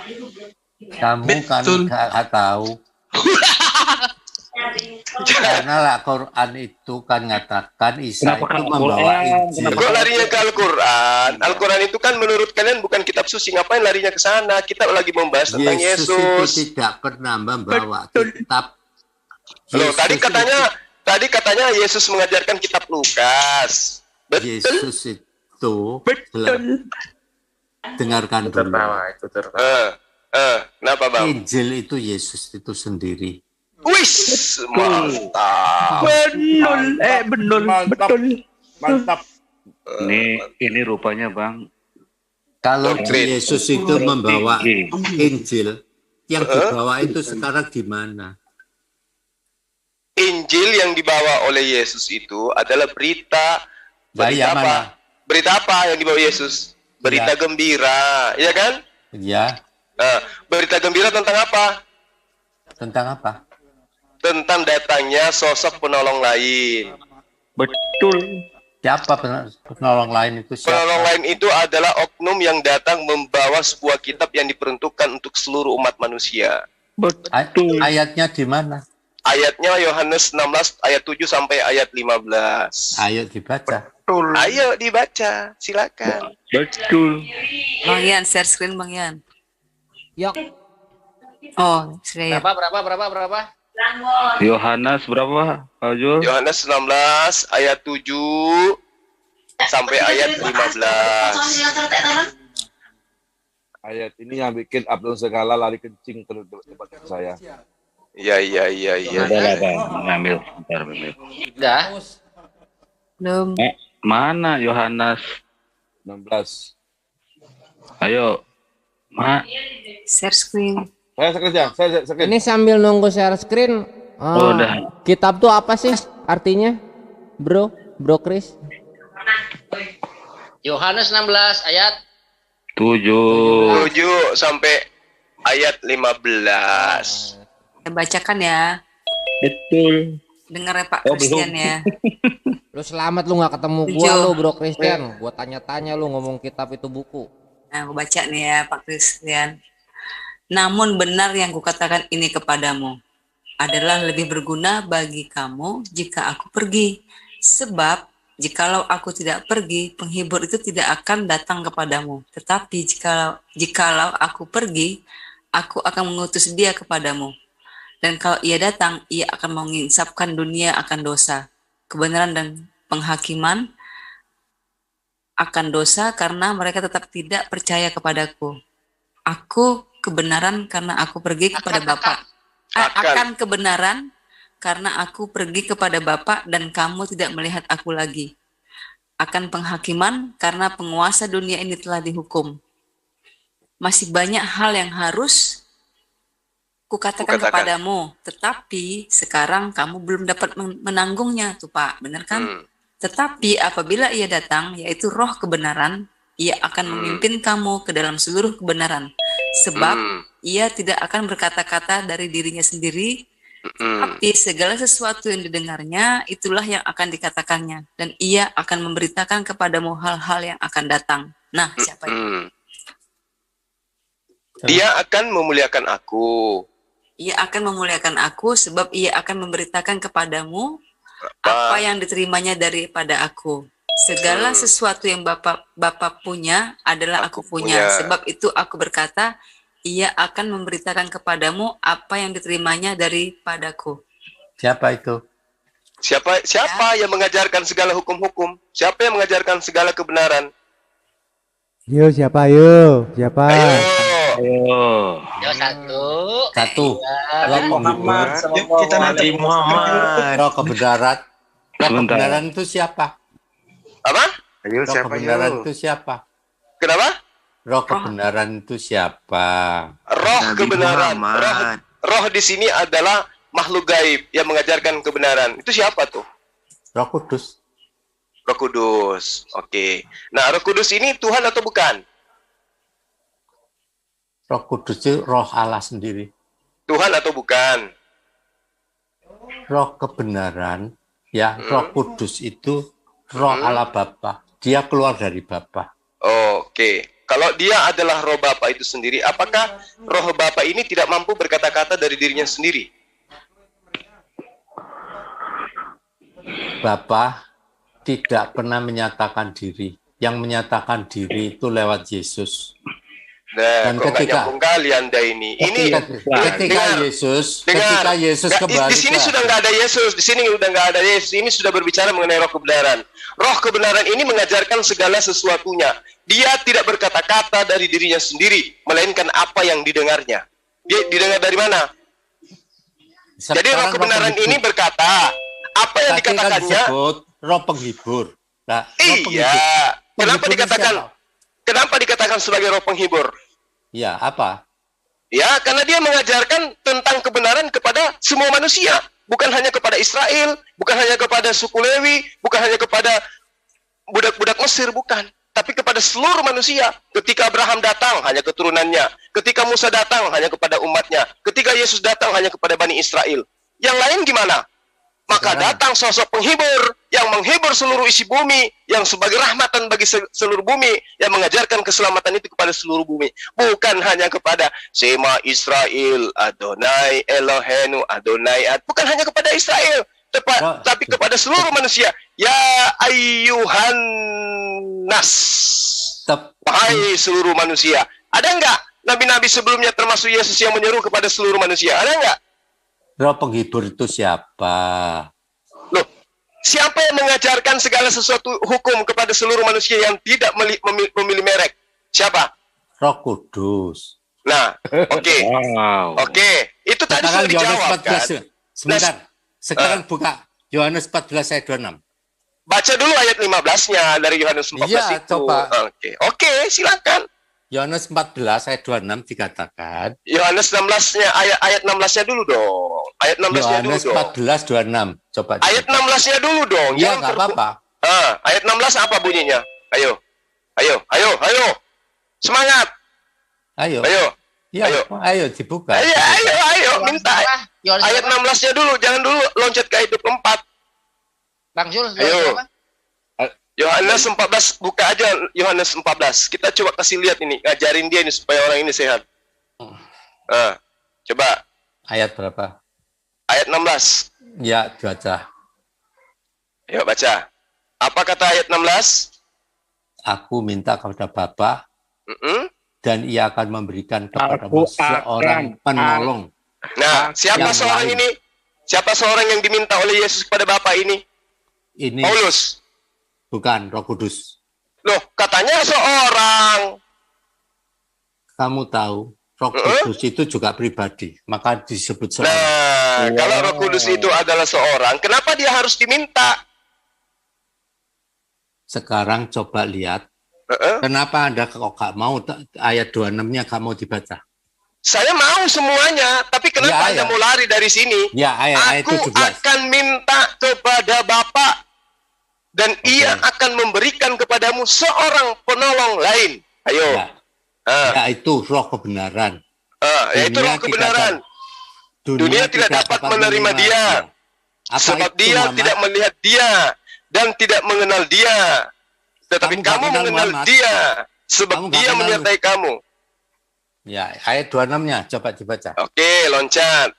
Kamu kan nggak tahu. Karena Al-Quran itu kan mengatakan Isa itu membawa Injil. Kok larinya ke Al-Quran? Al-Quran itu kan menurut kalian bukan kitab suci. Ngapain larinya ke sana? Kita lagi membahas tentang Yesus. Yesus itu tidak pernah membawa kitab. Loh, tadi katanya Yesus mengajarkan kitab Lukas. Betul. Yesus itu dengarkan dulu. Kenapa bang? Injil itu Yesus itu sendiri. Wis, mantap. Betul. Mantap. Ini rupanya bang. Kalau Yesus itu membawa Injil, yang dibawa itu sekarang di mana? Injil yang dibawa oleh Yesus itu adalah berita apa? Berita apa yang dibawa Yesus? Berita gembira, ya kan? Iya. Berita gembira tentang apa? Tentang apa? Tentang datangnya sosok penolong lain. Betul. Siapa penolong lain itu? Siapa? Penolong lain itu adalah oknum yang datang membawa sebuah kitab yang diperuntukkan untuk seluruh umat manusia. Betul. Ayatnya di mana? Ayatnya Yohanes 16 ayat 7 sampai ayat 15. Ayo dibaca. Betul. Ayo dibaca, silakan. Betul. Bang Yan, share screen Bang Yan. Yok. Oh, saya. Berapa? Yohanes berapa, Pak Jul? Yohanes 19 ayat 7 sampai ayat 15. Ayat ini yang bikin Abdul segala lari kencing ke tempat saya. Iya. Udah Bang, ngambil. Bentar. Udah. Belum. Mana Yohanes 16. Ayo. Share screen. Saya screen. Ini sambil nunggu share screen. Udah. Kitab tuh apa sih artinya? Bro Chris. Yohanes 16 ayat 7 sampai ayat 15. Saya bacakan ya. Betul. Dengar ya Pak Christian ya. Lu selamat lu nggak ketemu gua lu Bro Christian. Gua tanya-tanya lu ngomong kitab itu buku. Nah, aku baca nih ya Pak Christian. Namun benar yang kukatakan ini kepadamu adalah lebih berguna bagi kamu jika aku pergi. Sebab jikalau aku tidak pergi, penghibur itu tidak akan datang kepadamu. Tetapi jikalau aku pergi, aku akan mengutus dia kepadamu. Dan kalau ia datang, ia akan menginsapkan dunia akan dosa, kebenaran dan penghakiman akan dosa karena mereka tetap tidak percaya kepadaku. Aku kebenaran karena aku pergi kepada Bapa. Akan kebenaran karena aku pergi kepada Bapa dan kamu tidak melihat aku lagi. Akan penghakiman karena penguasa dunia ini telah dihukum. Masih banyak hal yang harus kukatakan kepadamu, tetapi sekarang kamu belum dapat menanggungnya, tuh Pak, benar kan? Tetapi apabila ia datang, yaitu Roh kebenaran, ia akan memimpin kamu ke dalam seluruh kebenaran. Sebab ia tidak akan berkata-kata dari dirinya sendiri, tapi segala sesuatu yang didengarnya, itulah yang akan dikatakannya. Dan ia akan memberitakan kepadamu hal-hal yang akan datang. Nah, siapa itu? Dia akan memuliakan aku. Ia akan memuliakan aku sebab ia akan memberitakan kepadamu apa yang diterimanya daripada aku. Segala sesuatu yang Bapa punya adalah aku punya. Sebab itu aku berkata, ia akan memberitakan kepadamu apa yang diterimanya daripadaku. Siapa itu? Siapa yang mengajarkan segala hukum-hukum? Siapa yang mengajarkan segala kebenaran? Yo, siapa? Ayo. Satu. Roh Muhammad. Kita nanti Muhammad. Roh kebenaran. Roh kebenaran itu siapa? Apa? Roh kebenaran itu siapa? Kenapa? Roh kebenaran itu siapa? Roh kebenaran. Roh di sini adalah makhluk gaib yang mengajarkan kebenaran. Itu siapa tuh? Roh Kudus. Roh Kudus. Oke. Nah, Roh Kudus ini Tuhan atau bukan? Roh Kudus itu roh Allah sendiri. Tuhan atau bukan? Roh kebenaran, ya, Roh Kudus itu roh Allah Bapa. Dia keluar dari Bapa. Oke. Kalau dia adalah roh Bapa itu sendiri, apakah roh Bapa ini tidak mampu berkata-kata dari dirinya sendiri? Bapa tidak pernah menyatakan diri. Yang menyatakan diri itu lewat Yesus. Nah, kok nggak nyambung kali Anda ini. Ini ketika Yesus kembali. Di sini sudah nggak ada Yesus. Di sini udah nggak ada Yesus. Ini sudah berbicara mengenai roh kebenaran. Roh kebenaran ini mengajarkan segala sesuatunya. Dia tidak berkata-kata dari dirinya sendiri, melainkan apa yang didengarnya. Dia didengar dari mana? Jadi roh kebenaran ini berkata apa yang dikatakannya. Roh penghibur. Nah, iya. Kenapa dikatakan sebagai roh penghibur? Ya, apa? Ya, karena dia mengajarkan tentang kebenaran kepada semua manusia. Bukan hanya kepada Israel, bukan hanya kepada suku Lewi, bukan hanya kepada budak-budak Mesir, bukan. Tapi kepada seluruh manusia. Ketika Abraham datang, hanya keturunannya. Ketika Musa datang, hanya kepada umatnya. Ketika Yesus datang, hanya kepada Bani Israel. Yang lain gimana? Maka datang sosok penghibur yang menghibur seluruh isi bumi, yang sebagai rahmatan bagi seluruh bumi, yang mengajarkan keselamatan itu kepada seluruh bumi, bukan hanya kepada Shema Israel, Adonai Elohenu, Adonai bukan hanya kepada Israel, tapi kepada seluruh manusia. Ya ayyuhan nas, wahai seluruh manusia. Ada enggak nabi-nabi sebelumnya termasuk Yesus yang menyeru kepada seluruh manusia? Ada nggak? Roh penghibur itu siapa? Loh, siapa yang mengajarkan segala sesuatu hukum kepada seluruh manusia yang tidak memilih merek? Siapa? Roh Kudus. Nah, oke. Wow. Oke, itu tadi sudah dijawab kan? Sebentar. Sekarang buka Yohanes 14 ayat 26. Baca dulu ayat 15-nya dari Yohanes 14 iya, itu. Coba. Oke, silakan. Yohanes 14 ayat 26 dikatakan. Yohanes 16-nya ayat 16-nya dulu dong. Ayat 16-nya dulu dong. Yohanes 14 26. Coba. Ayat 16-nya dulu dong. Iya, enggak apa-apa. Ayat 16 apa bunyinya? Ayo. Semangat. Ayo. Ya, ayo dibuka. Ayo, minta. Ayat 16-nya dulu, jangan dulu loncat ke ayat 24. Bang Zul, ayo. Yohanes 14, buka aja Yohanes 14. Kita coba kasih lihat ini, ngajarin dia ini supaya orang ini sehat. Coba. Ayat berapa? Ayat 16. Ya, baca. Ayo baca. Apa kata ayat 16? Aku minta kepada Bapa, dan ia akan memberikan kepadamu seorang penolong. Nah, siapa seorang ini? Siapa seorang yang diminta oleh Yesus kepada Bapa ini? Ini Paulus. Bukan, Roh Kudus. Loh, katanya seorang. Kamu tahu, Roh Kudus itu juga pribadi, maka disebut seorang. Nah, kalau Roh Kudus itu adalah seorang, kenapa dia harus diminta? Sekarang coba lihat, kenapa Anda kok gak mau ayat 26-nya gak mau dibaca? Saya mau semuanya, tapi kenapa Anda mau lari dari sini? Ya, ayat Aku 17. akan minta kepada Bapa, dan ia akan memberikan kepadamu seorang penolong lain. Ayo. Yaitu roh kebenaran. Yaitu roh kebenaran. Dunia tidak dapat menerima dia. Sebab dia tidak melihat dia dan tidak mengenal dia. Tetapi kamu mengenal dia, sebab dia menyertai kamu. Ya, ayat 26-nya coba dibaca. Oke, loncat.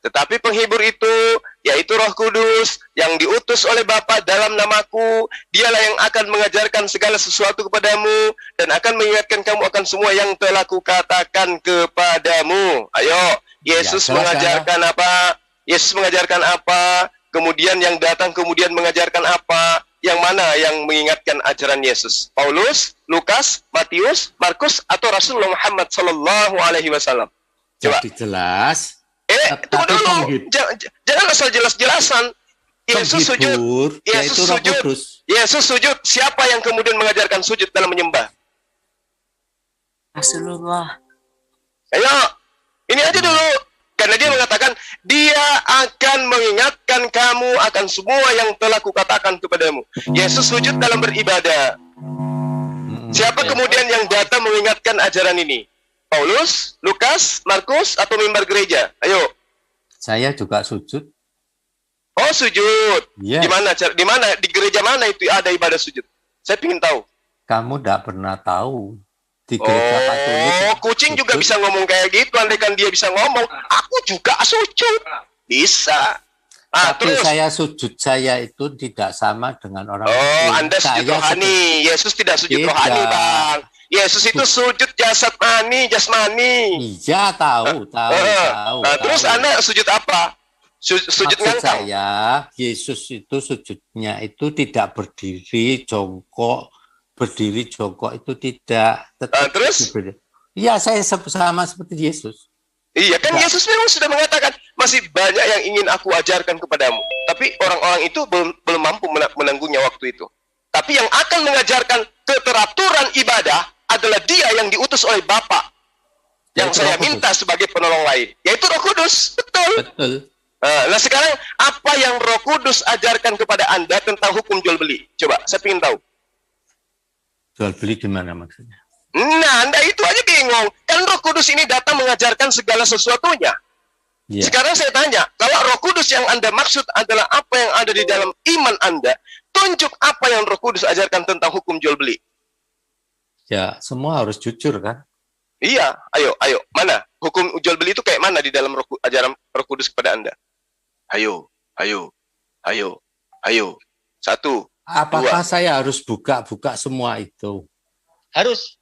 Tetapi penghibur itu, yaitu Roh Kudus, yang diutus oleh Bapa dalam namaku, dialah yang akan mengajarkan segala sesuatu kepadamu, dan akan mengingatkan kamu akan semua yang telah kukatakan kepadamu. Ayo, Yesus mengajarkan apa? Yesus mengajarkan apa? Kemudian yang datang kemudian mengajarkan apa? Yang mana yang mengingatkan ajaran Yesus? Paulus, Lukas, Matius, Markus, atau Rasulullah Muhammad Sallallahu Alaihi Wasallam? Coba. Jadi jelas. Tunggu dulu. Jangan asal jelas-jelasan. Yesus sujud. Yesus sujud. Yesus sujud. Siapa yang kemudian mengajarkan sujud dalam menyembah? Rasulullah. Ayo, ini aja dulu. Karena dia mengatakan, dia akan mengingatkan kamu akan semua yang telah kukatakan kepadamu. Yesus sujud dalam beribadah. Siapa kemudian yang datang mengingatkan ajaran ini? Paulus, Lukas, Markus, atau mimbar gereja? Ayo. Saya juga sujud. Oh, sujud. Yes. Di mana? Di gereja mana itu ada ibadah sujud? Saya ingin tahu. Kamu tidak pernah tahu. Di gereja Katolik. Oh, kucing juga bisa ngomong kayak gitu. Andaikan dia bisa ngomong, aku juga sujud. Bisa. Tapi terus sujud saya itu tidak sama dengan orang lain. Oh, Anda sujud rohani. Yesus tidak sujud rohani, Bang. Yesus itu sujud jasmani. Iya, tahu. Nah, terus Anda sujud apa? Sujud maksud saya, Yesus itu sujudnya itu tidak berdiri jongkok. Berdiri jongkok itu tidak. Terus? Iya, saya sama seperti Yesus. Iya kan, Yesus memang sudah mengatakan masih banyak yang ingin aku ajarkan kepadamu. Tapi orang-orang itu belum mampu menanggungnya waktu itu. Tapi yang akan mengajarkan keteraturan ibadah adalah dia yang diutus oleh Bapa. Yang saya minta sebagai penolong lain. Yaitu Roh Kudus. Betul. Nah sekarang, apa yang Roh Kudus ajarkan kepada Anda tentang hukum jual beli? Coba, saya ingin tahu. Jual beli gimana maksudnya? Nah, Anda itu aja bingung. Kan Roh Kudus ini datang mengajarkan segala sesuatunya. Yeah. Sekarang saya tanya, kalau Roh Kudus yang Anda maksud adalah apa yang ada di dalam iman Anda, tunjuk apa yang Roh Kudus ajarkan tentang hukum jual beli. Ya, semua harus jujur kan? Iya, ayo. Mana? Hukum jual beli itu kayak mana di dalam ajaran Roh Kudus kepada Anda? Ayo. 1, apakah 2. saya harus buka semua itu? Harus.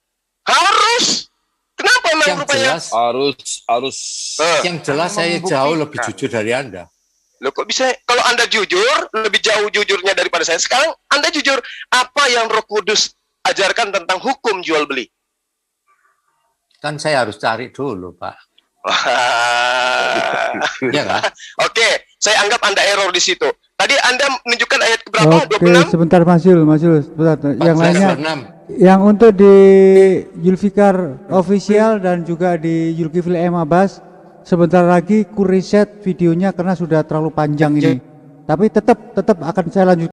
Kenapa memang yang rupanya jelas harus yang jelas saya jauh lebih jujur dari Anda. Loh kok bisa? Kalau Anda jujur, lebih jauh jujurnya daripada saya. Sekarang Anda jujur, apa yang Roh Kudus ajarkan tentang hukum jual beli? Kan saya harus cari dulu, Pak. Ya kan? Oke, saya anggap Anda error di situ. Tadi Anda menunjukkan ayat keberapa? Oke, 26? sebentar Mas Yul, sebentar. Yang lainnya, 26. yang untuk di Yulfikar Official dan juga di Yulkifli M. Abbas, sebentar lagi ku reset videonya karena sudah terlalu panjang ini. Tapi tetap akan saya lanjutkan.